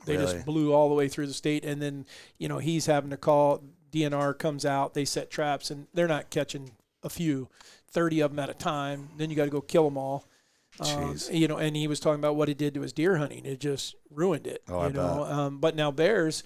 they Really? just blew all the way through the state. And then he's having to call. DNR comes out, they set traps, and they're not catching a few, 30 of them at a time. Then you got to go kill them all. Jeez. And he was talking about what it did to his deer hunting. It just ruined it. Oh, I But now bears,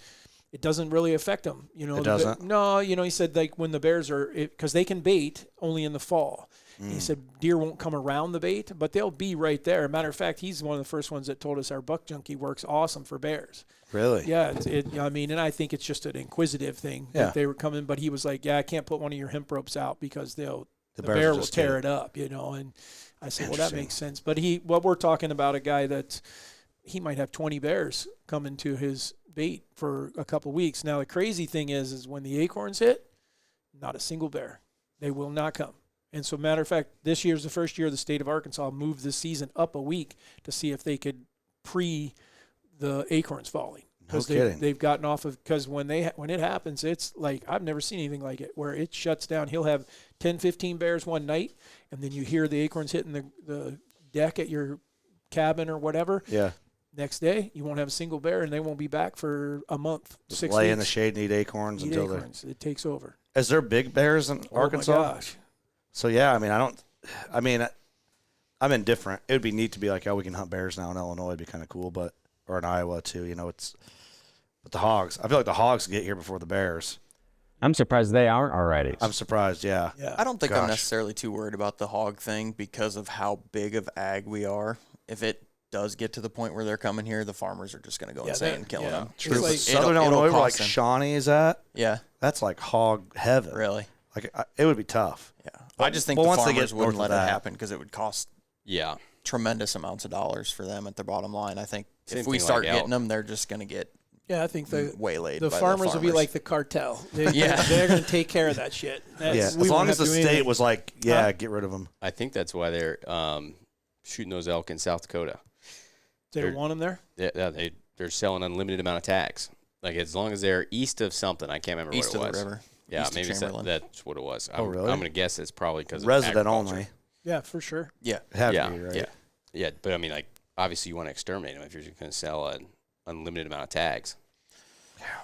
it doesn't really affect them. It doesn't? No, he said like when the bears are, because they can bait only in the fall. He said deer won't come around the bait, but they'll be right there. Matter of fact, he's one of the first ones that told us our buck junkie works awesome for bears. Really? Yeah, and I think it's just an inquisitive thing Yeah. that they were coming. But he was like, yeah, I can't put one of your hemp ropes out because the bears bear will will just tear get it up, And I said, well, that Interesting. makes sense. But we're talking about a guy that he might have 20 bears coming to his bait for a couple weeks. Now the crazy thing is when the acorns hit, not a single bear. They will not come. And so, matter of fact, this year's the first year the state of Arkansas moved this season up a week to see if they could pre the acorns falling. No kidding. They've gotten off of, because when it happens, it's like, I've never seen anything like it, where it shuts down. He'll have 10, 15 bears one night, and then you hear the acorns hitting the deck at your cabin or whatever. Yeah. Next day, you won't have a single bear, and they won't be back for a month, Just 6 lay weeks. in the shade and eat acorns Eat until they're. acorns. It takes over. Is there big bears in Arkansas? Oh my gosh. So yeah, I'm indifferent. It would be neat to be like, oh, we can hunt bears now in Illinois. It'd be kind of cool, or in Iowa too. But the hogs, I feel like the hogs get here before the bears. I'm surprised they aren't already. I'm surprised. Yeah. I don't think I'm Gosh. necessarily too worried about the hog thing because of how big of ag we are. If it does get to the point where they're coming here, the farmers are just going to go insane killing them. True. It's like- Southern it'll Illinois, where like cost them. Shawnee is at, Yeah, that's like hog heaven. really. Like it would be tough. Yeah, I just think but the once they farmers get wouldn't north let of it that- happen because it would cost Yeah. tremendous amounts of dollars for them at their bottom line. I think Same if we thing start like getting elk. them, they're just going to get Yeah, I think the waylaid. the by farmers the will be like the cartel. They're going to take care of that shit. Yeah. We As won't long have as the to do state anything. was like, yeah, get rid of them. I think that's why they're shooting those elk in South Dakota. They don't want them there. They're selling unlimited amount of tags. Like as long as they're east of something, I can't remember east what of it was. the river. Yeah, east of maybe Chamberlain. that's what it was. Oh, really? I'm gonna guess it's probably because Resident of agriculture. only. Yeah, for sure. Yeah, Have Yeah, to be, right? yeah. But I mean, like obviously you want to exterminate them if you're just going to sell an unlimited amount of tags.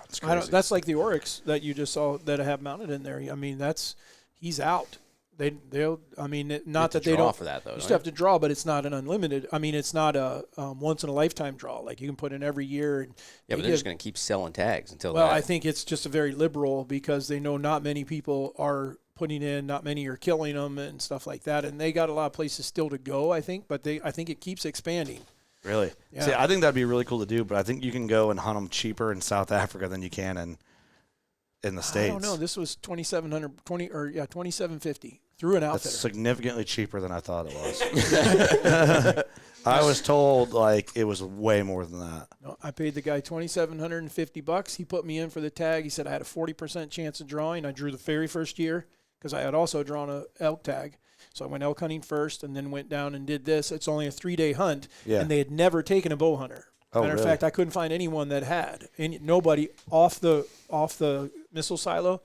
It's I don't, crazy. that's like the oryx that you just saw that I have mounted in there. I mean, he's out. They'll. I mean, not that they draw don't. for that though. You don't still have to draw, but it's not an unlimited. I mean, it's not a once in a lifetime draw. Like you can put in every year. And yeah, but they're just going to keep selling tags until. Well, that. I think it's just a very liberal because they know not many people are putting in, not many are killing them and stuff like that, and they got a lot of places still to go. I think, but I think it keeps expanding. Really? Yeah. See, I think that'd be really cool to do, but I think you can go and hunt them cheaper in South Africa than you can in the States. I don't know. This was $2,750 through an outfitter. That's significantly cheaper than I thought it was. I was told like it was way more than that. No, I paid the guy $2,750. He put me in for the tag. He said I had a 40% chance of drawing. I drew the very first year because I had also drawn a elk tag. So I went elk hunting first and then went down and did this. It's only a 3-day hunt, and they had never taken a bow hunter. Oh, Matter of really? fact, I couldn't find anyone that had. Nobody off the missile silo.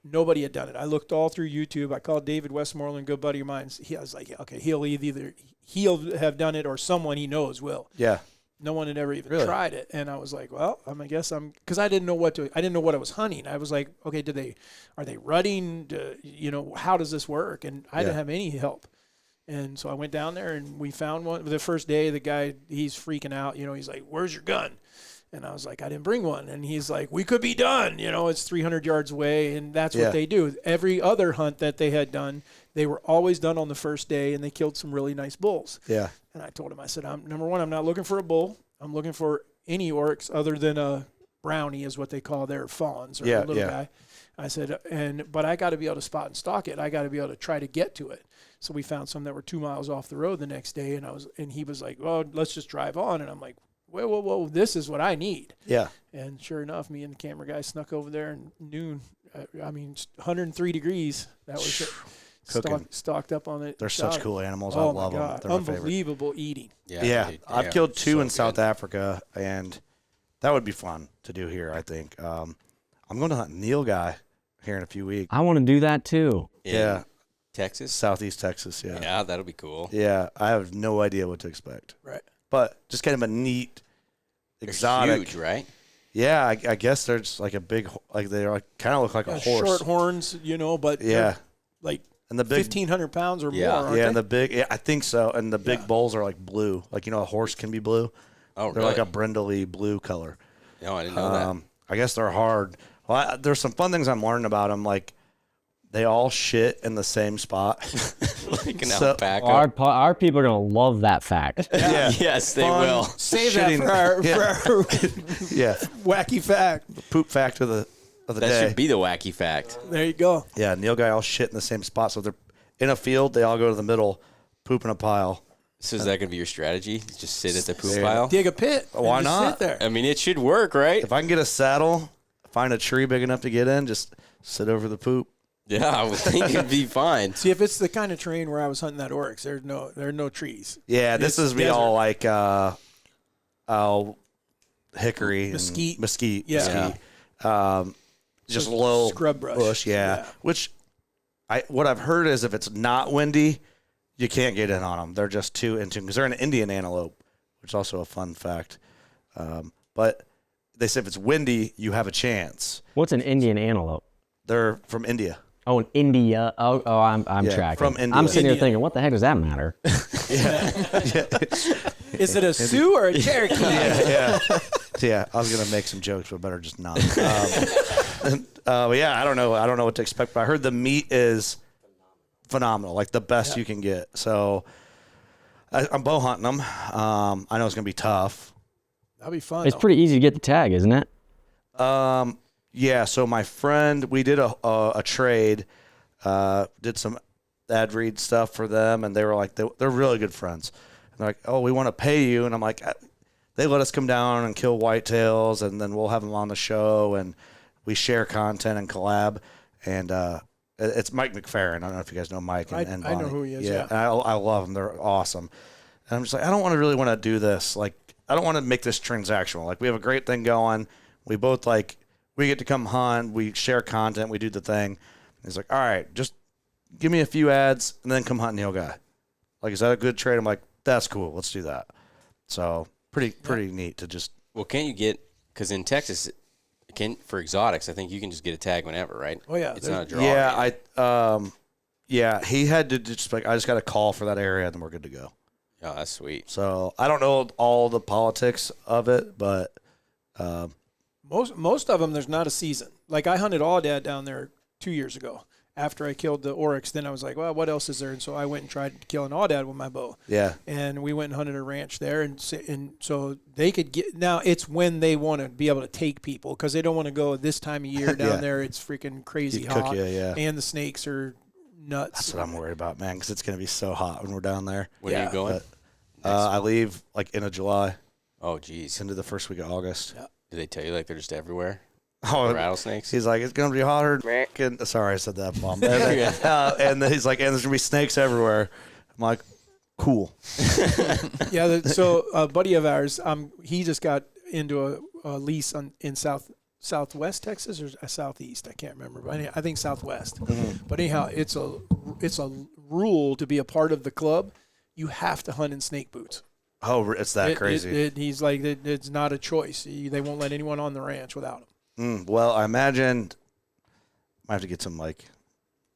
Nobody had done it. I looked all through YouTube. I called David Westmoreland, good buddy of mine. I was like, okay, he'll have done it or someone he knows will. Yeah. No one had ever even Really? tried it, and I was like, well, I guess because I didn't know what I was hunting. I was like, okay, are they rutting? How does this work? And I didn't have any help. And so I went down there and we found one. The first day, the guy, he's freaking out. He's like, where's your gun? And I was like, I didn't bring one. And he's like, we could be done. It's 300 yards away. And that's what they do. Every other hunt that they had done, they were always done on the first day, and they killed some really nice bulls. Yeah. And I told him, I said, number one, I'm not looking for a bull. I'm looking for any oryx other than a brownie is what they call their fawns or a little guy. I said, but I got to be able to spot and stalk it. I got to be able to try to get to it. So we found some that were 2 miles off the road the next day, and he was like, well, let's just drive on. And I'm like, whoa, this is what I need. Yeah. And sure enough, me and the camera guy snuck over there and noon. 103 degrees. That was it. Cooking. Stocked up on it. They're such cool animals. Oh I love my them. God. They're my favorite. Unbelievable eating. Yeah. I've killed two in South Africa, and that would be fun to do here, I think. I'm going to hunt Neil Guy here in a few weeks. I want to do that too. Yeah. Texas? Southeast Texas, yeah. Yeah, that'll be cool. Yeah, I have no idea what to expect. Right. But just kind of a neat, They're exotic. huge, right? Yeah, I guess they're just like a big, like they kind of look like a horse. Short horns, but Yeah. like And the big, 1,500 pounds or Yeah. more. Aren't yeah, they? and the big, yeah, I think so. And the big bulls are like blue. Like, a horse can be blue. Oh, They're really? like a brindly blue color. No, I didn't know that. I guess they're hard. Well, there's some fun things I'm learning about them. Like, they all shit in the same spot. Like an So- alpaca. Our people are gonna love that fact. Yeah. Yes, they Fun will. Save shitting- that for our Yeah. wacky fact. Poop fact of the That day. should be the wacky fact. There you go. Yeah, Neil Guy all shit in the same spot. So they're in a field, they all go to the middle, poop in a pile. So is that going to be your strategy? Just sit at the poop There. pile? Dig a pit. and Why just not? Sit there. I mean, it should work, right? If I can get a saddle, find a tree big enough to get in, just sit over the poop. Yeah, I would think it'd be fine. See, if it's the kind of terrain where I was hunting that oryx, there are no trees. Yeah, this It's is me desert. all like hickory and Mesquite. mesquite. Yeah. Mesquite. Just So low scrub brush. bush, yeah. Which what I've heard is if it's not windy, you can't get in on them. They're just too in tune because they're an Indian antelope, which is also a fun fact. But they say if it's windy, you have a chance. What's an Indian antelope? They're from India. Oh, in India. Oh, I'm Yeah, tracking. from India. I'm sitting here India. thinking, what the heck does that matter? Is it a Sioux or a Cherokee? Yeah. Yeah, I was gonna make some jokes, but better just not. But yeah, I don't know what to expect. But I heard the meat is phenomenal, like the best you can get. So I'm bow hunting them. I know it's gonna be tough. That'll be fun. It's pretty easy to get the tag, isn't it? Yeah. So my friend, we did a trade. Did some ad read stuff for them, and they were like, they're really good friends. And they're like, oh, we want to pay you, and I'm like, they let us come down and kill whitetails, and then we'll have them on the show, and we share content and collab. And it's Mike McFerrin. I don't know if you guys know Mike and Bonnie. I know who he is. Yeah. And I love them. They're awesome. And I'm just like, I don't really want to do this. Like, I don't want to make this transactional. Like, we have a great thing going. We both we get to come hunt. We share content. We do the thing. He's like, all right, just give me a few ads and then come hunt Neil Guy. Like, is that a good trade? I'm like, that's cool. Let's do that. So pretty neat to just. Well, can't you get, because in Texas, for exotics, I think you can just get a tag whenever, right? Oh, yeah. It's not a draw. Yeah, he had to just I just got a call for that area and then we're good to go. Oh, that's sweet. So I don't know all the politics of it, but. Most of them, there's not a season. Like, I hunted Aoudad down there 2 years ago. After I killed the oryx, then I was like, well, what else is there? And so I went and tried killing Aoudad with my bow. Yeah. And we went and hunted a ranch there. And so they could get – now it's when they want to be able to take people because they don't want to go this time of year down there. It's freaking crazy hot. And the snakes are nuts. That's what I'm worried about, man, because it's going to be so hot when we're down there. When are you going? I leave, end of July. Oh, geez. Into the first week of August. Yeah. Do they tell you, they're just everywhere? Oh, rattlesnakes? He's like, it's going to be hotter. Sorry, I said that, Mom. And then he's like, and there's going to be snakes everywhere. I'm like, cool. Yeah, so a buddy of ours, he just got into a lease in southwest Texas or southeast. I can't remember, but I think southwest. Mm-hmm. But anyhow, it's a rule to be a part of the club. You have to hunt in snake boots. Oh, it's that crazy. He's like, it's not a choice. They won't let anyone on the ranch without them. Well, I imagine I have to get some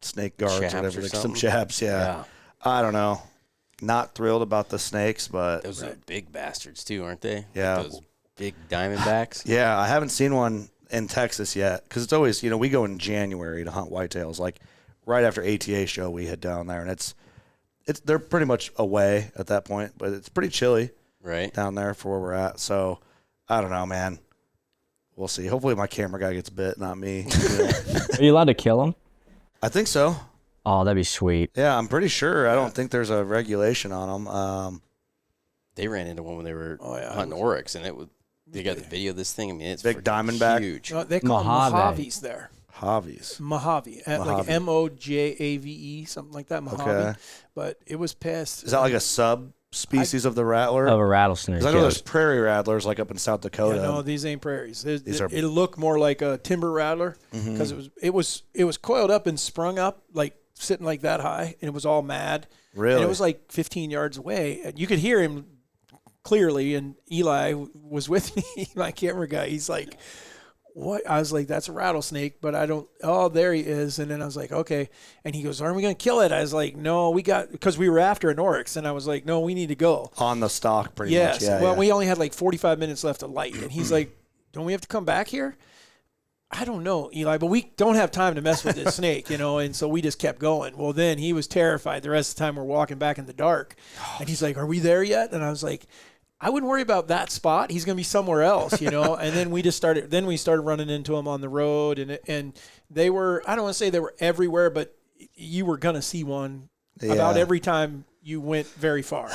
snake guards or whatever, some chaps. Yeah. I don't know. Not thrilled about the snakes, but those are big bastards too, aren't they? Yeah, those big diamondbacks. Yeah, I haven't seen one in Texas yet because it's always we go in January to hunt whitetails. Like right after ATA show, we head down there, and they're pretty much away at that point, but it's pretty chilly down there for where we're at. So I don't know, man. We'll see. Hopefully my camera guy gets bit, not me. Are you allowed to kill them? I think so. Oh, that'd be sweet. Yeah, I'm pretty sure. I don't think there's a regulation on them. They ran into one when they were hunting oryx, and they got the video of this thing. I mean, it's big diamondback. Huge. They call them Mojaves there. Mojave. Like Mojave, something like that. Mojave. Okay. But it was past. Is that like a subspecies of the rattler? Of a rattlesnake. Because I know there's prairie rattlers like up in South Dakota. Yeah, no, these ain't prairies. It'll look more like a timber rattler because it was coiled up and sprung up like sitting like that high, and it was all mad. Really? And it was like 15 yards away. And you could hear him clearly, and Eli was with me, my camera guy. He's like, what? I was like, that's a rattlesnake, but I don't, oh, there he is. And then I was like, okay. And he goes, aren't we going to kill it? I was like, no, because we were after an oryx. And I was like, no, we need to go. On the stalk, pretty much. Yes. Well, we only had like 45 minutes left of light. And he's like, don't we have to come back here? I don't know, Eli, but we don't have time to mess with this snake, and so we just kept going. Well, then he was terrified the rest of the time we're walking back in the dark. And he's like, are we there yet? And I was like, I wouldn't worry about that spot. He's going to be somewhere else, And then we started running into him on the road, and they were, I don't want to say they were everywhere, but you were going to see one about every time you went very far.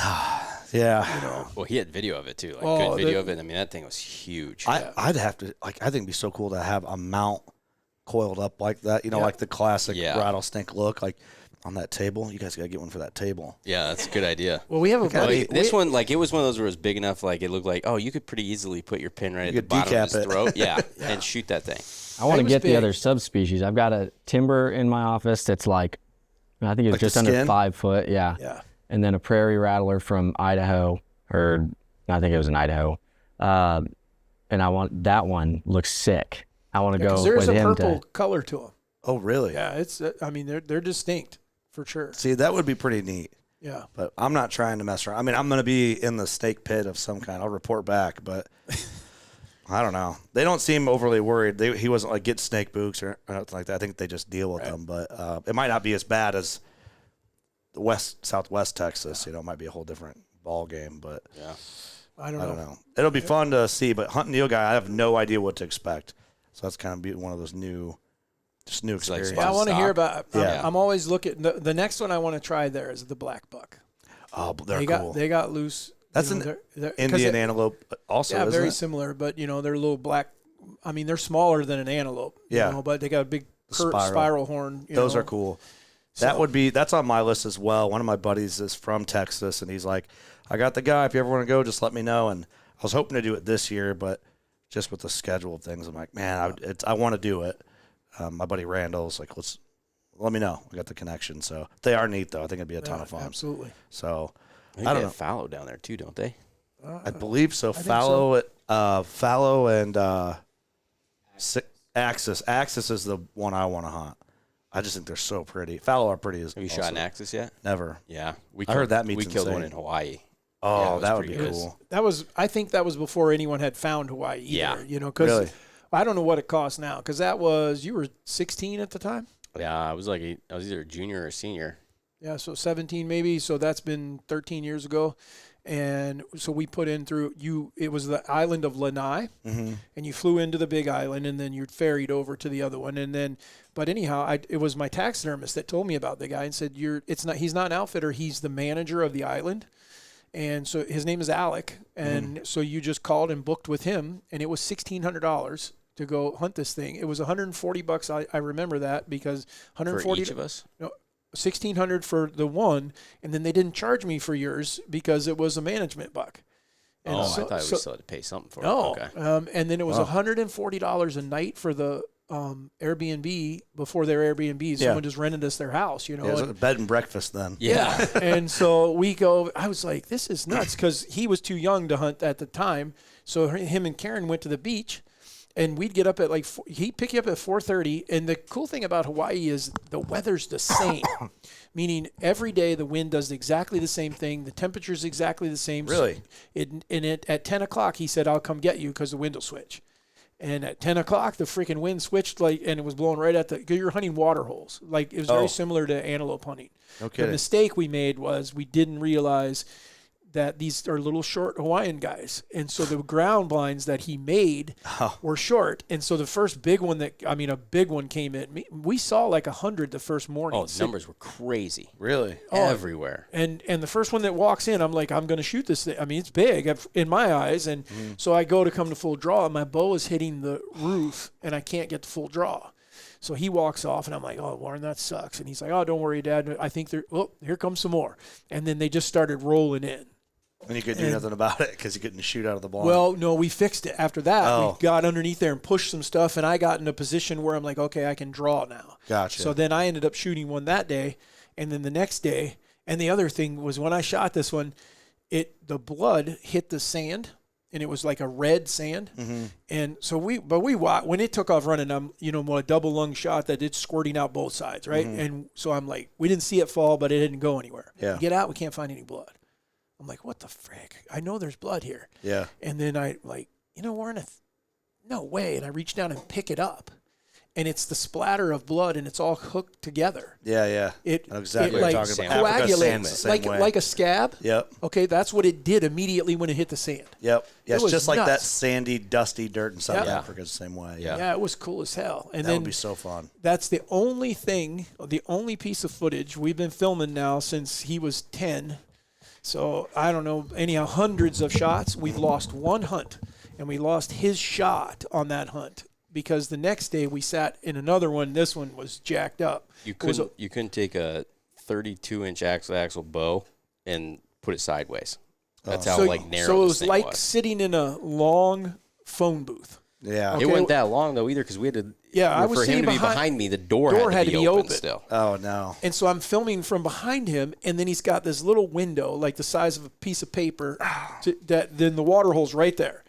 Yeah. Well, he had video of it too, good video of it. I mean, that thing was huge. I'd have to, I think it'd be so cool to have a mount coiled up like that, like the classic rattlesnake look, like on that table. You guys got to get one for that table. Yeah, that's a good idea. Well, we have a buddy. This one, it was one of those where it was big enough, it looked like, you could pretty easily put your pin right at the bottom of his throat. Yeah, and shoot that thing. I want to get the other subspecies. I've got a timber in my office that's I think it's just under 5 foot. Yeah. Yeah. And then a prairie rattler from Idaho, or I think it was in Idaho. And I want that one looks sick. I want to go with him. There's a purple color to them. Oh, really? Yeah, they're distinct for sure. See, that would be pretty neat. Yeah. But I'm not trying to mess around. I mean, I'm going to be in the snake pit of some kind. I'll report back, but I don't know. They don't seem overly worried. He wasn't like get snake books or nothing like that. I think they just deal with them. But it might not be as bad as the Southwest Texas. You know, it might be a whole different ball game. But Yeah. I don't know. It'll be fun to see. But hunting nilgai, I have no idea what to expect. So that's kind of be one of those new experiences. Yeah, I want to hear about. Yeah. I'm always looking. The next one I want to try there is the black buck. Oh, they're cool. They got loose. That's an Indian antelope also, yeah, isn't very it? similar, but they're a little black. I mean, they're smaller than an antelope. Yeah. But they got a big spiral horn. Those are cool. That's on my list as well. One of my buddies is from Texas, and he's like, I got the guy. If you ever want to go, just let me know. And I was hoping to do it this year, but just with the schedule of things, I'm like, man, I want to do it. My buddy Randall's like, let me know. I got the connection. So they are neat, though. I think it'd be a ton of fun. Absolutely. So I don't know. Fallow down there too, don't they? I believe so. Fallow and Axis. Axis is the one I want to hunt. I just think they're so pretty. Fallow are pretty. Have you shot an Axis yet? Never. Yeah, I heard that meets we killed insane. one in Hawaii. Oh, Yeah, that would be pretty good. cool. I think that was before anyone had found Hawaii either. Yeah. Because Really? I don't know what it costs now. Because you were 16 at the time. Yeah, I was either a junior or a senior. Yeah, so 17 maybe. So that's been 13 years ago. And so we put in it was the island of Lanai, and you flew into the big island, and then you ferried over to the other one. And then, but anyhow, it was my taxidermist that told me about the guy and said, he's not an outfitter, he's the manager of the island. And so his name is Alec. And so you just called and booked with him, and it was $1,600 to go hunt this thing. It was $140. I remember that because $140 For each of us? No, $1,600 for the one, and then they didn't charge me for yours because it was a management buck. And I thought we still had to pay something for no, it. Okay. and then it was $140 a night for the Airbnb before their Airbnb. Someone just rented us their house, Yeah, it was a bed and breakfast then. Yeah. And so we go, I was like, this is nuts because he was too young to hunt at the time. So him and Karen went to the beach. And we'd get up at he'd pick you up at 4:30. And the cool thing about Hawaii is the weather's the same, meaning every day the wind does exactly the same thing. The temperature's exactly the same. Really? At 10 o'clock, he said, I'll come get you because the wind will switch. And at 10 o'clock, the freaking wind switched, and it was blowing right at because you're hunting water holes. It was very similar to antelope hunting. Okay. The mistake we made was we didn't realize that these are little short Hawaiian guys. And so the ground blinds that he made were short. And so the first big one a big one came in. We saw 100 the first morning. Oh, the numbers were crazy. Really? Everywhere. And the first one that walks in, I'm like, I'm going to shoot this thing. I mean, it's big in my eyes. And so I go to come to full draw, and my bow is hitting the roof, and I can't get to full draw. So he walks off, and I'm like, oh, Warren, that sucks. And he's like, oh, don't worry, Dad. I think here comes some more. And then they just started rolling in. And you couldn't do nothing about it because you couldn't shoot out of the blind. Well, no, we fixed it. After that, we got underneath there and pushed some stuff, and I got in a position where I'm like, okay, I can draw now. Gotcha. So then I ended up shooting one that day, and then the next day. And the other thing was when I shot this one, the blood hit the sand, and it was like a red sand. And so when it took off running, a double lung shot that it's squirting out both sides, right? And so I'm like, we didn't see it fall, but it didn't go anywhere. Yeah. We get out, we can't find any blood. I'm like, what the frick? I know there's blood here. Yeah. And then I Warren, no way. And I reach down and pick it up. And it's the splatter of blood, and it's all hooked together. Yeah. It I know exactly what you're talking about. Africa sand's the coagulates same way. like a scab. Yep. Okay, that's what it did immediately when it hit the sand. Yep. Yeah, it's was just like that nuts. sandy, dusty dirt in South Yep. Africa is the same way. Yeah, it was cool as hell. And That then would be so fun. that's the only piece of footage we've been filming now since he was 10. So I don't know, anyhow, hundreds of shots. We've lost one hunt, and we lost his shot on that hunt because the next day we sat in another one. This one was jacked up. You couldn't take a 32-inch axle bow and put it sideways. That's how narrow. So it this was thing like was. sitting in a long phone booth. Yeah. Okay. It wasn't that long though either because we had to. Yeah, I was for him sitting to be behind me. The door had to be open still. Oh, no. And so I'm filming from behind him, and then he's got this little window, like the size of a piece of paper, then the water hole's right there.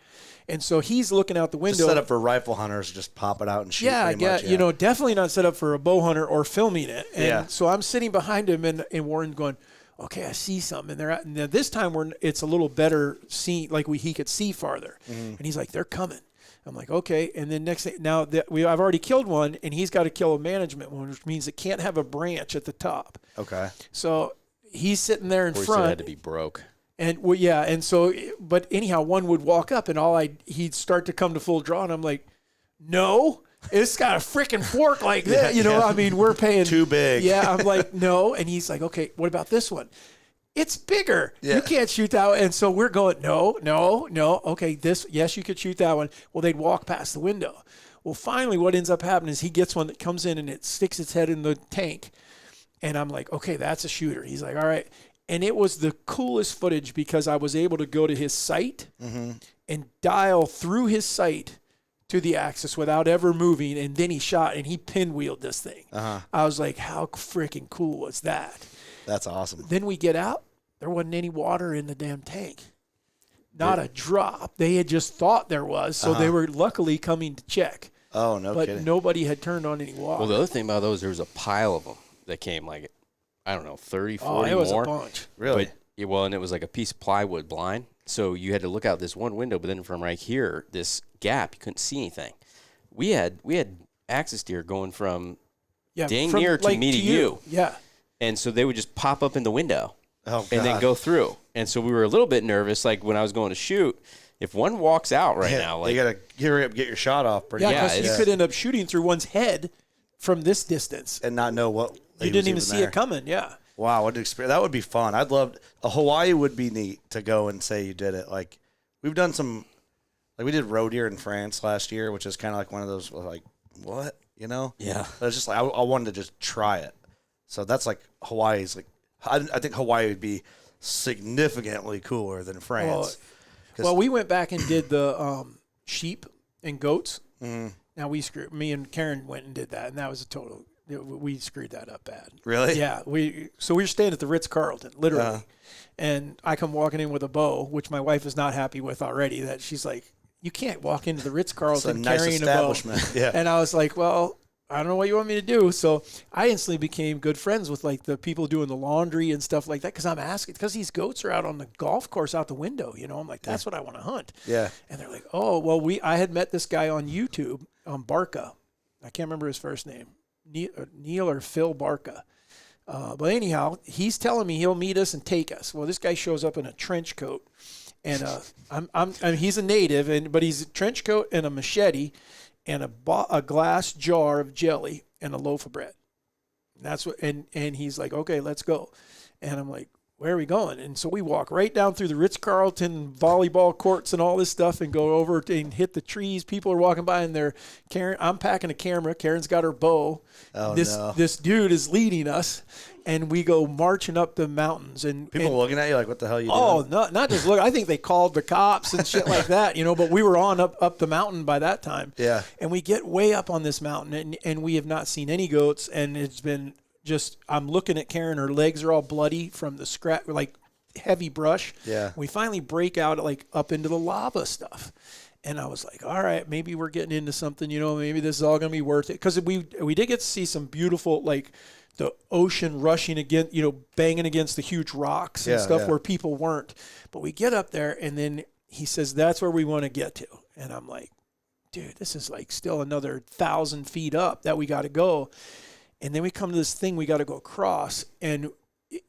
And so he's looking out the window. Just set up for rifle hunters, just pop it out and shoot. Yeah, definitely not set up for a bow hunter or filming it. And so I'm sitting behind him, and Warren going, okay, I see something. And this time it's a little better seen, like he could see farther. And he's like, they're coming. I'm like, okay. And then next thing, now that I've already killed one, and he's got to kill a management one, which means it can't have a branch at the top. Okay. So he's sitting there in Or front. it had to be broke. And well, yeah, and so, but anyhow, one would walk up, and he'd start to come to full draw, and I'm like, no, it's got a freaking fork like that, you know. I mean, we're paying too big. Yeah, I'm like, no, and he's like, okay, what about this one? It's bigger. Yeah. You can't shoot that. And so we're going, no. Okay, yes, you could shoot that one. Well, they'd walk past the window. Well, finally, what ends up happening is he gets one that comes in and it sticks its head in the tank. And I'm like, okay, that's a shooter. He's like, all right. And it was the coolest footage because I was able to go to his sight and dial through his sight to the axis without ever moving. And then he shot and he pinwheeled this thing. I was like, how freaking cool was that? That's awesome. Then we get out. There wasn't any water in the damn tank. Not a drop. They had just thought there was, so they were luckily coming to check. Oh, no but kidding. nobody had turned on any water. Well, the other thing about those, there was a pile of them that came like, I don't know, 30, 40 it was more. a bunch. Really? But, yeah, well, and it was like a piece of plywood blind. So you had to look out this one window, but then from right here, this gap, you couldn't see anything. We had axis deer going from dang near to me to you. Yeah. And so they would just pop up in the window Oh, and then God. go through. And so we were a little bit nervous, like when I was going to shoot, if one walks out right now, like you got to hurry up, get your shot off. Pretty Yeah, fast. because you could end up shooting through one's head from this distance. And not know what You didn't even see it coming, yeah. Wow, what an experience. That would be fun. I'd love a Hawaii would be neat to go and say you did it. Like we've done some, like we did roe deer in France last year, which is kind of like one of those like, what, you know? Yeah. But it's just like, I wanted to just try it. So that's like Hawaii's like, I think Hawaii would be significantly cooler than France. Well, we went back and did the sheep and goats. Now me and Karen went and did that, and that was a total. We screwed that up bad. Really? Yeah. We were staying at the Ritz-Carlton, literally, and I come walking in with a bow, which my wife is not happy with already. That she's like, you can't walk into the Ritz-Carlton carrying a bow. Yeah. And I was like, well, I don't know what you want me to do. So I instantly became good friends with like the people doing the laundry and stuff like that. Cause I'm asking, cause these goats are out on the golf course out the window, you know, I'm like, that's what I want to hunt. Yeah. And they're like, oh, well, I had met this guy on YouTube on Barca. I can't remember his first name, Neil or Phil Barca. But anyhow, he's telling me he'll meet us and take us. Well, this guy shows up in a trench coat and he's a native but he's a trench coat and a machete and a glass jar of jelly and a loaf of bread. And that's what, and he's like, okay, let's go. And I'm like, where are we going? And so we walk right down through the Ritz-Carlton volleyball courts and all this stuff and go over and hit the trees. People are walking by and I'm packing a camera. Karen's got her bow. Oh, This dude is leading us and we go marching up the mountains and People looking at you like, what the hell are you oh, doing? not just look. I think they called the cops and shit like that, you know, but we were on up the mountain by that time. Yeah. And we get way up on this mountain and we have not seen any goats. And it's been just, I'm looking at Karen, her legs are all bloody from the scrap, like heavy brush. Yeah. We finally break out like up into the lava stuff. And I was like, all right, maybe we're getting into something, you know, maybe this is all going to be worth it. Because we did get to see some beautiful, like, the ocean rushing against, you know, banging against the huge rocks and stuff where people weren't. But we get up there and then he says, that's where we want to get to. And I'm like, dude, this is like still another 1,000 feet up that we got to go. And then we come to this thing we got to go across. And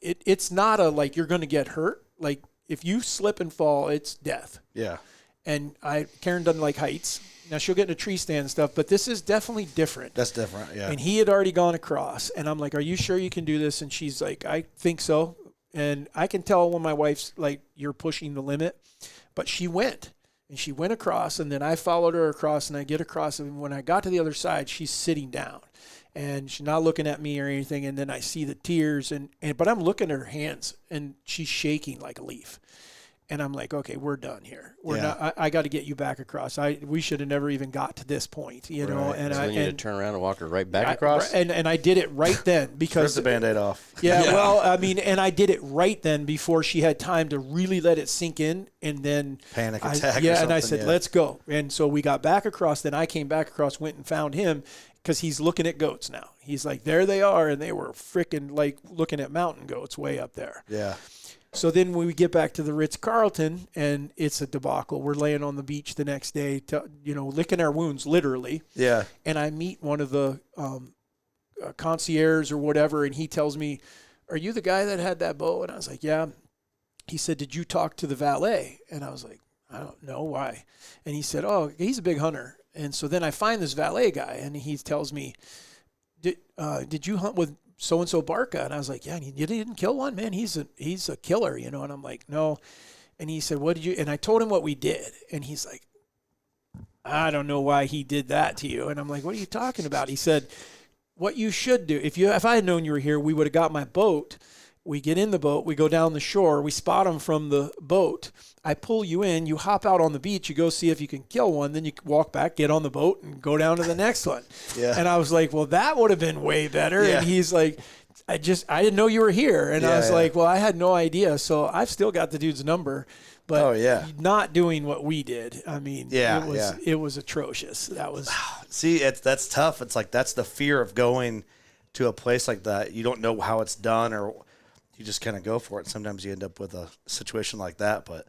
it's not a, like, you're going to get hurt. Like, if you slip and fall, it's death. Yeah. And Karen doesn't like heights. Now, she'll get in a tree stand and stuff, but this is definitely different. That's different, yeah. And he had already gone across. And I'm like, are you sure you can do this? And she's like, I think so. And I can tell when my wife's like, you're pushing the limit. But she went. And she went across, and then I followed her across, and I get across. And when I got to the other side, she's sitting down. And she's not looking at me or anything. And then I see the tears. But I'm looking at her hands, and she's shaking like a leaf. And I'm like, okay, we're done here. We're not. I got to get you back across. We should have never even got to this point, you know. And so I you had to turn around and walk her right back across. And I did it right then because Rip the Band-Aid off. Yeah, well, I mean, and I did it right then before she had time to really let it sink in, and then Panic attack. Yeah, and I said, let's go. And so we got back across. Then I came back across, went and found him because he's looking at goats now. He's like, there they are, and they were freaking like looking at mountain goats way up there. Yeah. So then when we get back to the Ritz-Carlton, and it's a debacle. We're laying on the beach the next day, licking our wounds, literally. Yeah. And I meet one of the concierge or whatever, and he tells me, "Are you the guy that had that bow?" And I was like, "Yeah." He said, "Did you talk to the valet?" And I was like, "I don't know why." And he said, "Oh, he's a big hunter." And so then I find this valet guy, and he tells me, did you hunt with so-and-so Barca? And I was like, "Yeah." And he didn't kill one, man. He's a killer, And I'm like, "No." And he said, "What did you?" And I told him what we did. And he's like, "I don't know why he did that to you." And I'm like, "What are you talking about?" He said, "What you should do, if I had known you were here, we would have got my boat. We get in the boat, we go down the shore, we spot them from the boat. I pull you in, you hop out on the beach, you go see if you can kill one, then you walk back, get on the boat, and go down to the next one." Yeah. And I was like, "Well, that would have been way better." Yeah. And he's like, I didn't know you were here." And I was like, "Well, I had no idea." So I've still got the dude's number, but not doing what we did. I mean, it was atrocious. That was. See, that's tough. It's like that's the fear of going to a place like that. You don't know how it's done, or you just kind of go for it. Sometimes you end up with a situation like that, but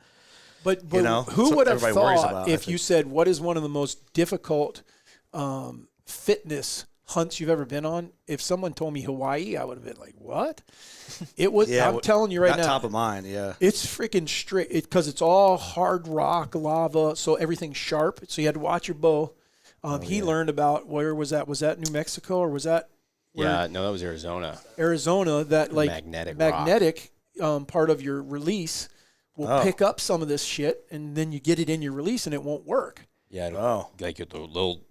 who would have thought if you said, "What is one of the most difficult fitness hunts you've ever been on?" If someone told me Hawaii, I would have been like, "What?" It was. I'm telling you right now, top of mind. Yeah, it's freaking straight because it's all hard rock, lava, so everything's sharp. So you had to watch your bow. He learned about where was that? Was that New Mexico or was that? Yeah, no, that was Arizona. Arizona, that like magnetic part of your release will pick up some of this shit, and then you get it in your release, and it won't work. Yeah, like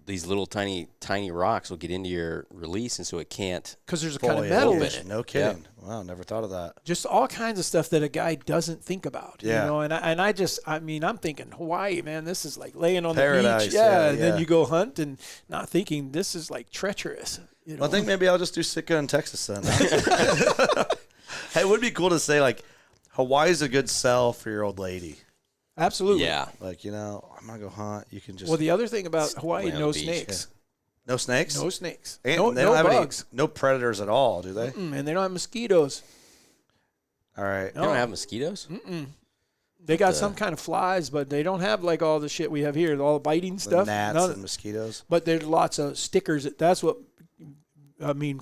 these little tiny rocks will get into your release, and so it can't. Because there's a kind of metal in it. No kidding. Yeah. Wow, never thought of that. Just all kinds of stuff that a guy doesn't think about. Yeah. I'm thinking Hawaii, man. This is like laying on Paradise, the beach. Yeah, and then you go hunt and not thinking this is like treacherous. Well, I think maybe I'll just do Sitka in Texas then. Hey, it would be cool to say like Hawaii's a good sell for your old lady. Absolutely. Yeah. Like, I'm going to go hunt. You can just. Well, the other thing about Hawaii, no snakes. Yeah. No snakes? No snakes. And no bugs. No predators at all, do they? And they don't have mosquitoes. All right. They don't have mosquitoes? They got some kind of flies, but they don't have like all the shit we have here, all the biting stuff. Gnats and mosquitoes. But there's lots of stickers. That's what.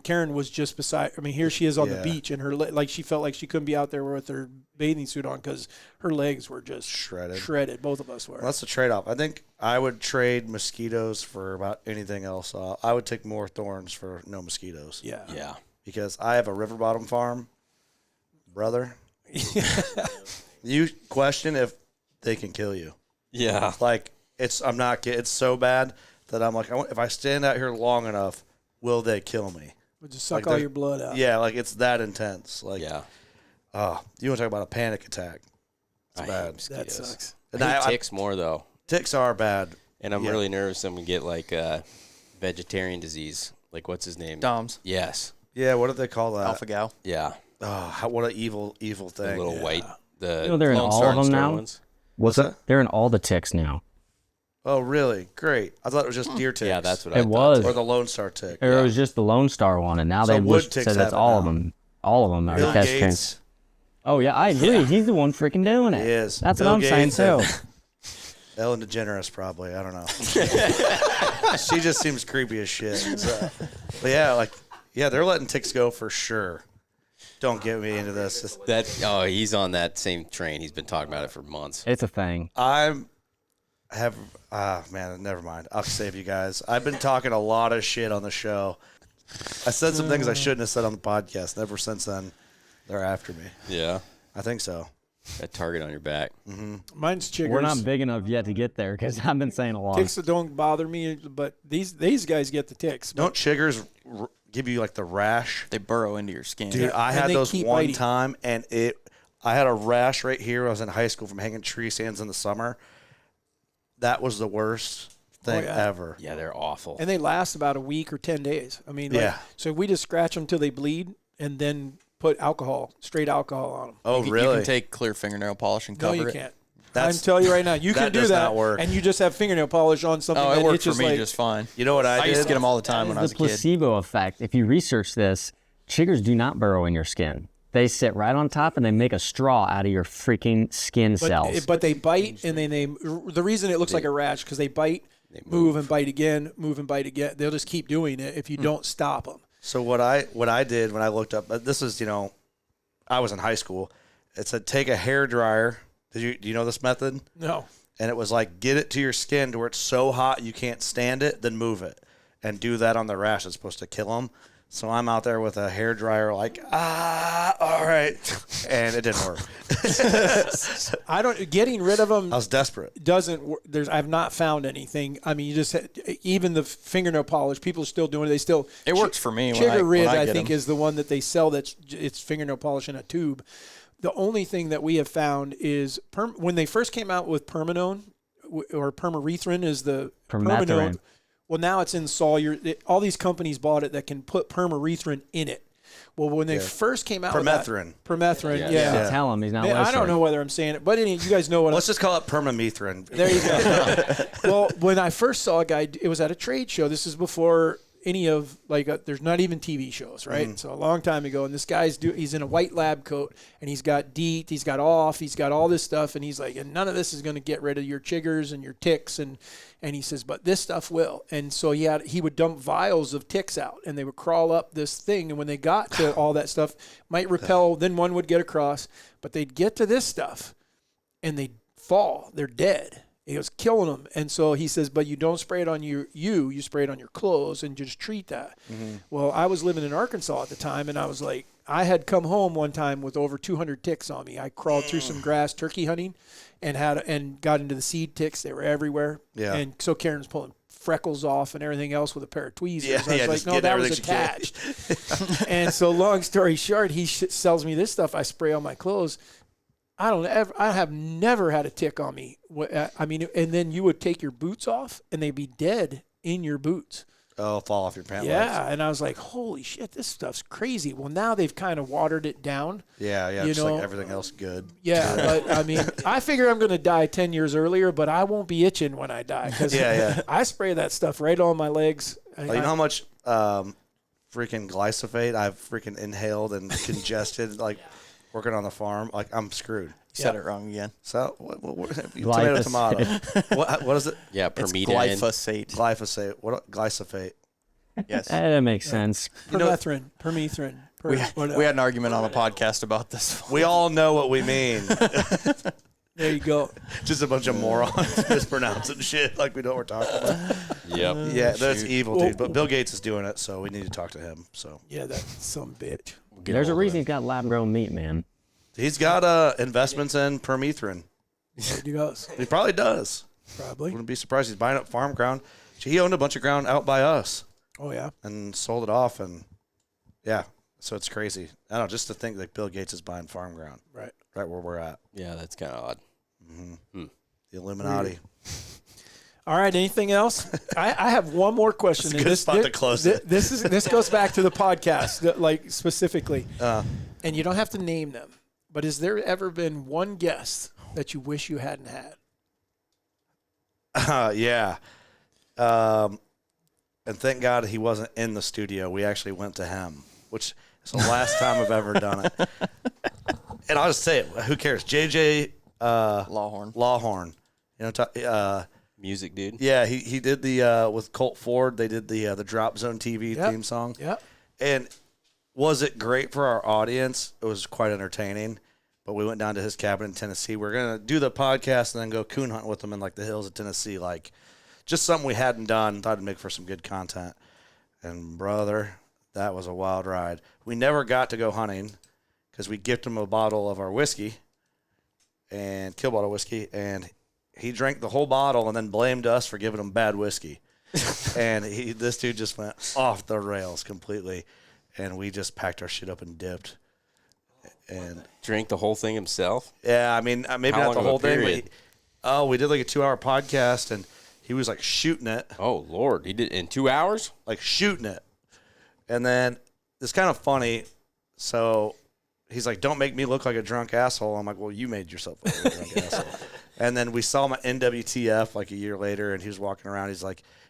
Karen was just beside. Here she is on the beach, and she felt like she couldn't be out there with her bathing suit on because her legs were just shredded. Both of us were. Well, that's the trade-off. I think I would trade mosquitoes for about anything else. I would take more thorns for no mosquitoes. Yeah. Because I have a river bottom farm, brother. You question if they can kill you. Yeah. Like I'm not kidding. It's so bad that I'm like, if I stand out here long enough, will they kill me? We'll just suck all your blood out. Yeah, like it's that intense. Like, yeah. You want to talk about a panic attack? It's bad. That sucks. And I hate ticks more though. Ticks are bad, and I'm really nervous I'm gonna get like vegetarian disease. Like what's his name? Doms. Yes. Yeah. What do they call that? Alpha gal. Yeah. Oh, what an evil thing. The little white. They're in Lone all Star of them now. ones. What's that? They're in all the ticks now. Oh, really? Great. I thought it was just deer ticks. Yeah, that's what I It thought. was. Or the Lone Star tick. It was just the Lone Star one, and now So they wood said ticks that's have it all of now. them. All of them are Bill vegetarian. Gates. Oh yeah, I agree. He's the one freaking doing it. He is. That's Bill what I'm Gates saying and too. Ellen DeGeneres, probably. I don't know. She just seems creepy as shit. So. But they're letting ticks go for sure. Don't get me into this. He's on that same train. He's been talking about it for months. It's a thing. Never mind. I'll save you guys. I've been talking a lot of shit on the show. I said some things I shouldn't have said on the podcast. Ever since then, they're after me. Yeah. I think so. That target on your back. Mm-hmm. Mine's chiggers. We're not big enough yet to get there because I've been saying a lot. Ticks that don't bother me, but these guys get the ticks. Don't chiggers give you like the rash? They burrow into your skin. Dude, I had those one time, and I had a rash right here when I was in high school from hanging tree stands in the summer. That was the worst thing ever. Yeah, they're awful. And they last about a week or 10 days. So we just scratch them till they bleed and then put straight alcohol on them. Oh, really? You can take clear fingernail polish and cover it. No, you can't. I'm telling you right now, you can do that, not work. and you just have fingernail polish on something. Oh, it worked for just me just fine. You know what I did? I used to get them all the time when I was a the kid. placebo effect. If you research this, chiggers do not burrow in your skin. They sit right on top and they make a straw out of your freaking skin cells. But they bite, and then the reason it looks like a rash because they bite, move and bite again, move and bite again. They'll just keep doing it if you don't stop them. So what I did when I looked up, this is, I was in high school. It said take a hair dryer. Do you know this method? No. And it was like get it to your skin to where it's so hot you can't stand it, then move it and do that on the rash. It's supposed to kill them. So I'm out there with a hair dryer, like all right, and it didn't work. Getting rid of them. I was desperate. Doesn't work. I've not found anything. I mean, you just even the fingernail polish. People are still doing it. They still. It works for me. Chigger Rid, I think, is the one that they sell. It's fingernail polish in a tube. The only thing that we have found is when they first came out with Permanone or Permarethrin is the Permanone. Well, now it's in Sawyer. All these companies bought it that can put Permarethrin in it. Well, when they first came out Permethrin. Permethrin, yeah. Tell him he's not Man, listening. I don't know whether I'm saying it, but you guys know what Let's just call it Permamethrin. There you go. Well, when I first saw a guy, it was at a trade show. This is before any of there's not even TV shows, right? So a long time ago, and this guy's he's in a white lab coat, and he's got DEET, he's got off, he's got all this stuff, and he's like, and none of this is going to get rid of your chiggers and your ticks, and he says, but this stuff will. And so he would dump vials of ticks out, and they would crawl up this thing, and when they got to all that stuff, might repel, then one would get across, but they'd get to this stuff, and they'd fall, they're dead. It was killing them. And so he says, but you don't spray it on you spray it on your clothes and just treat that. Mm-hmm. Well, I was living in Arkansas at the time, and I was like, I had come home one time with over 200 ticks on me. I crawled through some grass turkey hunting and got into the seed ticks. They were everywhere. Yeah. And so Karen's pulling freckles off and everything else with a pair of tweezers. I was like, no, that was attached. And so long story short, he sells me this stuff. I spray on my clothes. I have never had a tick on me. I mean, and then you would take your boots off, and they'd be dead in your boots. Oh, fall off your pant legs. Yeah, and I was like, holy shit, this stuff's crazy. Well, now they've kind of watered it down. Yeah, just like everything else good. Yeah, but I mean, I figure I'm going to die 10 years earlier, but I won't be itching when I die because I spray that stuff right on my legs. You know how much freaking glyphosate I've freaking inhaled and congested, working on the farm? Like, I'm screwed. You said it wrong again. So, tomato. What is it? Yeah, it's glyphosate. Glyphosate. What? Glyphosate. Yes. That makes sense. Permethrin. We had an argument on the podcast about this. We all know what we mean. There you go. Just a bunch of morons mispronouncing shit like we know what we're talking about. Yep. Yeah, that's evil, dude. But Bill Gates is doing it, so we need to talk to him. So yeah, that's some bitch. There's a reason he's got lab-grown meat, man. He's got investments in Permethrin. He does. He probably does. Probably. Wouldn't be surprised. He's buying up farm ground. He owned a bunch of ground out by us. Oh, yeah. And sold it off, and yeah. So it's crazy. I don't know, just to think that Bill Gates is buying farm ground. Right where we're at. Yeah, that's kind of odd. Mm-hmm. The Illuminati. All right. Anything else? I have one more question. It's a good spot to close it. This goes back to the podcast, specifically. And you don't have to name them, but has there ever been one guest that you wish you hadn't had? Yeah. And thank God he wasn't in the studio. We actually went to him, which is the last time I've ever done it. And I'll just say it. Who cares? JJ Lawhorn. Music dude. Yeah, he did the with Colt Ford. They did the Drop Zone TV theme song. Yeah. And was it great for our audience? It was quite entertaining. But we went down to his cabin in Tennessee. We're gonna do the podcast and then go coon hunt with him in the hills of Tennessee. Just something we hadn't done. Thought it'd make for some good content. And brother, that was a wild ride. We never got to go hunting because we gifted him a bottle of our whiskey and kill bottle whiskey, and he drank the whole bottle and then blamed us for giving him bad whiskey. And this dude just went off the rails completely, and we just packed our shit up and dipped. And drank the whole thing himself? Yeah, I mean, maybe not the whole thing. But we did a 2-hour podcast, and he was shooting it. Oh, Lord. He did in 2 hours? Shooting it. And then it's kind of funny. So he's like, don't make me look like a drunk asshole. I'm like, well, you made yourself look like a drunk asshole. And then we saw him at NWTF like a year later, and he was walking around.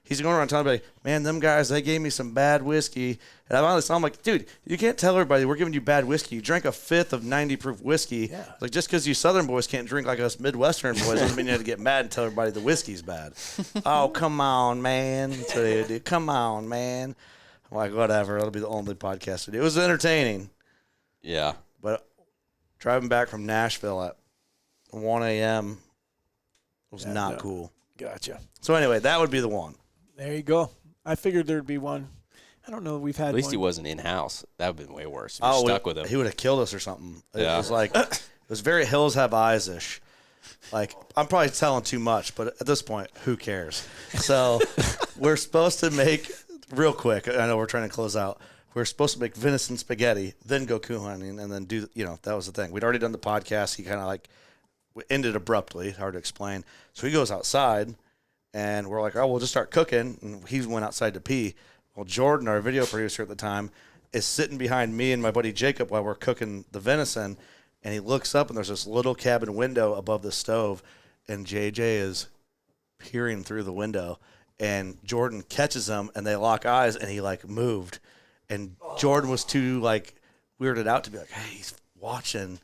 He's going around telling everybody, man, them guys, they gave me some bad whiskey. And I finally saw him like, dude, you can't tell everybody we're giving you bad whiskey. You drank a fifth of 90 proof whiskey. Yeah. Like, just because you Southern boys can't drink like us Midwestern boys doesn't mean you have to get mad and tell everybody the whiskey's bad. Oh, come on, man. That's what they do. Come on, man. I'm like, whatever. It'll be the only podcast we do. It was entertaining. Yeah. But driving back from Nashville at 1 a.m. was not cool. Gotcha. So anyway, that would be the one. There you go. I figured there'd be one. I don't know. We've had At least one. he wasn't in house. That would have been way worse. If you're stuck with him. He would have killed us or something. It Yeah. was like, it was very Hills Have Eyes-ish. Like, I'm probably telling too much, but at this point, who cares? So we're supposed to make, real quick, I know we're trying to close out. We're supposed to make venison spaghetti, then go coon hunting, and then do, that was the thing. We'd already done the podcast. He kind of like ended abruptly, hard to explain. So he goes outside, and we're like, oh, we'll just start cooking. And he went outside to pee. Well, Jordan, our video producer at the time, is sitting behind me and my buddy Jacob while we're cooking the venison, and he looks up, and there's this little cabin window above the stove, and JJ is peering through the window, and Jordan catches him, and they lock eyes, and he, like, moved. And Jordan was too, like, weirded out to be like, hey, he's watching.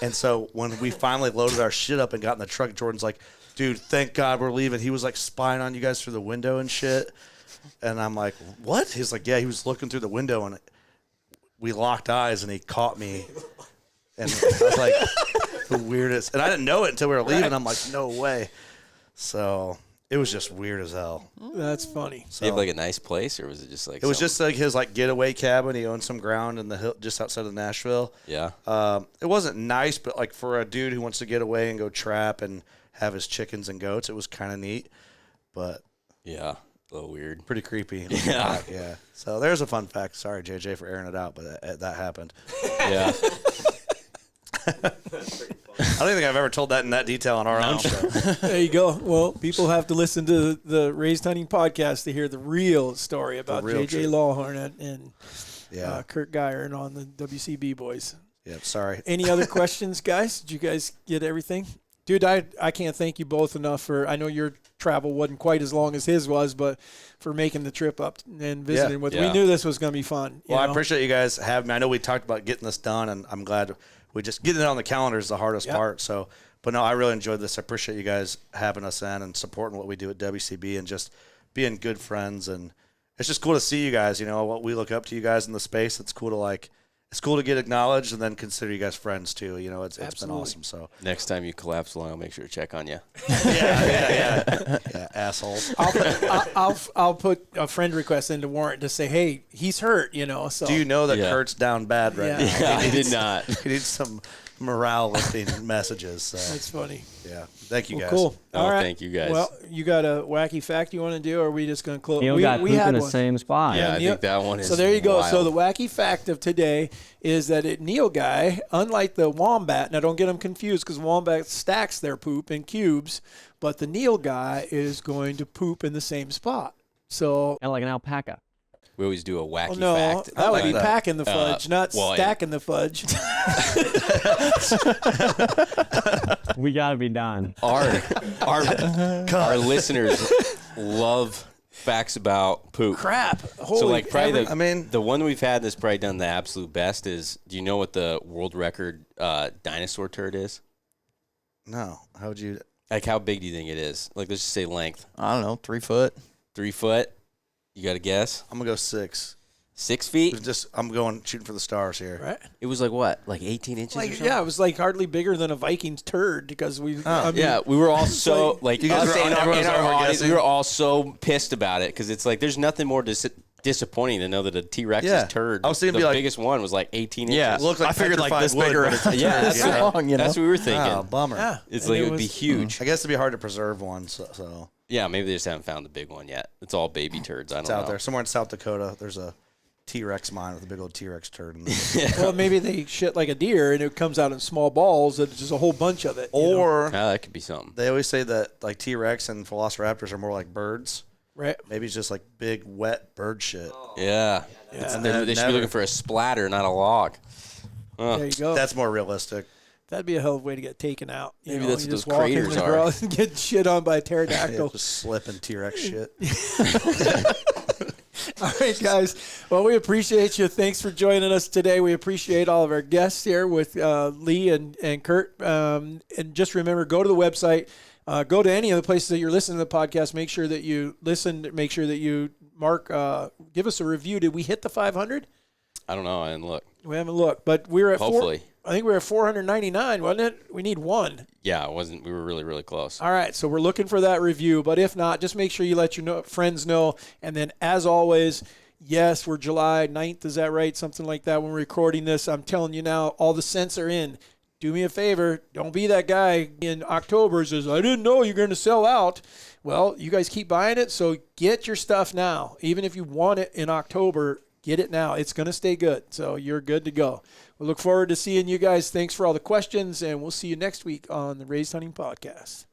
And so when we finally loaded our shit up and got in the truck, Jordan's like, dude, thank God we're leaving. He was like spying on you guys through the window and shit. And I'm like, what? He's like, yeah, he was looking through the window, and we locked eyes, and he caught me. And I was like, the weirdest. And I didn't know it until we were leaving. I'm like, no way. So it was just weird as hell. That's funny. Did he have like a nice place, or was it just like? It was just like his like getaway cabin. He owned some ground in the hill just outside of Nashville. Yeah. It wasn't nice, but like for a dude who wants to get away and go trap and have his chickens and goats, it was kind of neat. But yeah, a little weird. pretty creepy. Yeah. Yeah. So there's a fun fact. Sorry, JJ, for airing it out, but that happened. Yeah. I don't think I've ever told that in that detail on our own show. There you go. Well, people have to listen to the Raised Hunting podcast to hear the real story about real JJ truth. Lawhorn and Yeah. Curt Geier and on the WCB boys. Yeah. Sorry. Any other questions, guys? Did you guys get everything? Dude, I can't thank you both enough for, I know your travel wasn't quite as long as his was, but for making the trip up and visiting with. Yeah. We knew this was going to be fun. Well, I appreciate you guys having me. I know we talked about getting this done, and I'm glad we just getting it on the calendar is the hardest part. So, but no, I really enjoyed this. I appreciate you guys having us in and supporting what we do at WCB and just being good friends. And it's just cool to see you guys. You know, what we look up to you guys in the space. It's cool to it's cool to get acknowledged and then consider you guys friends too. You know, it's been awesome. So Next time you collapse along, I'll make sure to check on you. yeah, assholes. I'll put a friend request into Warrant to say, hey, he's hurt, So Do you know that Kurt's down bad right now? Yeah, I did not. He needs some morale lifting messages. So. That's funny. Yeah. Thank you guys. Cool. Oh, All right. thank you guys. Well, you got a wacky fact you want to do, or are we just going to close? Neil got poop in the same spot. Yeah, I Neil- think that one is So there you go. wild. So the wacky fact of today is that Neil guy, unlike the wombat, now don't get them confused because wombat stacks their poop in cubes, but the Neil guy is going to poop in the same spot. So And like an alpaca. We always do a wacky no, fact. that would like be that. packing the fudge, not stacking the fudge. We got to be done. Our listeners love facts about poop. Crap. Holy So like probably every- the one we've had that's probably done the absolute best is, do you know what the world record dinosaur turd is? No. How would you? Like how big do you think it is? Like let's just say length. I don't know, 3 foot. 3 foot? You got to guess? I'm gonna go 6. 6 feet? I'm going shooting for the stars here. Right? It was like what? Like 18 inches or something? Yeah, it was like hardly bigger than a Viking's turd because we. I mean, Yeah, we were all so like You guys us were- and everyone's our audience, overguessing. we were all so pissed about it because it's like there's nothing more disappointing to know that a T-Rex's Yeah. turd, I was thinking the be like- biggest one was like 18 inches. Yeah, It looked like I figured like petrified this wood, bigger. but it's- Yeah, this yeah. long, That's what we were thinking. Oh, bummer. yeah. It's And like it would be huge. I guess it'd be hard to preserve one. So Yeah, maybe they just haven't found the big one yet. It's all baby turds. I don't it's know. out there somewhere in South Dakota. There's a T-Rex mine with a big old T-Rex turd in there. Well, maybe they shit like a deer and it comes out in small balls and it's just a whole bunch of it. Or that could be something. they always say that like T-Rex and Velociraptors are more like birds. right? Maybe it's just like big wet bird shit. Yeah. And they should be looking for a splatter, not a log. There you go. That's more realistic. That'd be a hell of a way to get taken out. Maybe that's you what just those walk into craters the are. garage and get shit on by a pterodactyl. Just slipping T-Rex shit. All right, guys. Well, we appreciate you. Thanks for joining us today. We appreciate all of our guests here with Lee and Curt. And just remember, go to the website. Go to any of the places that you're listening to the podcast. Make sure that you listen. Make sure that you mark. Give us a review. Did we hit the 500? I don't know. I didn't look. We haven't looked, but we were at Hopefully. I think we were at 499, wasn't it? We need one. Yeah, it wasn't. We were really, really close. All right, so we're looking for that review. But if not, just make sure you let your friends know. And then, as always, yes, we're July 9th. Is that right? Something like that when we're recording this. I'm telling you now, all the scents are in. Do me a favor. Don't be that guy in October who says, I didn't know you're going to sell out. Well, you guys keep buying it, so get your stuff now. Even if you want it in October, get it now. It's going to stay good, so you're good to go. We look forward to seeing you guys. Thanks for all the questions, and we'll see you next week on the Raised Hunting Podcast.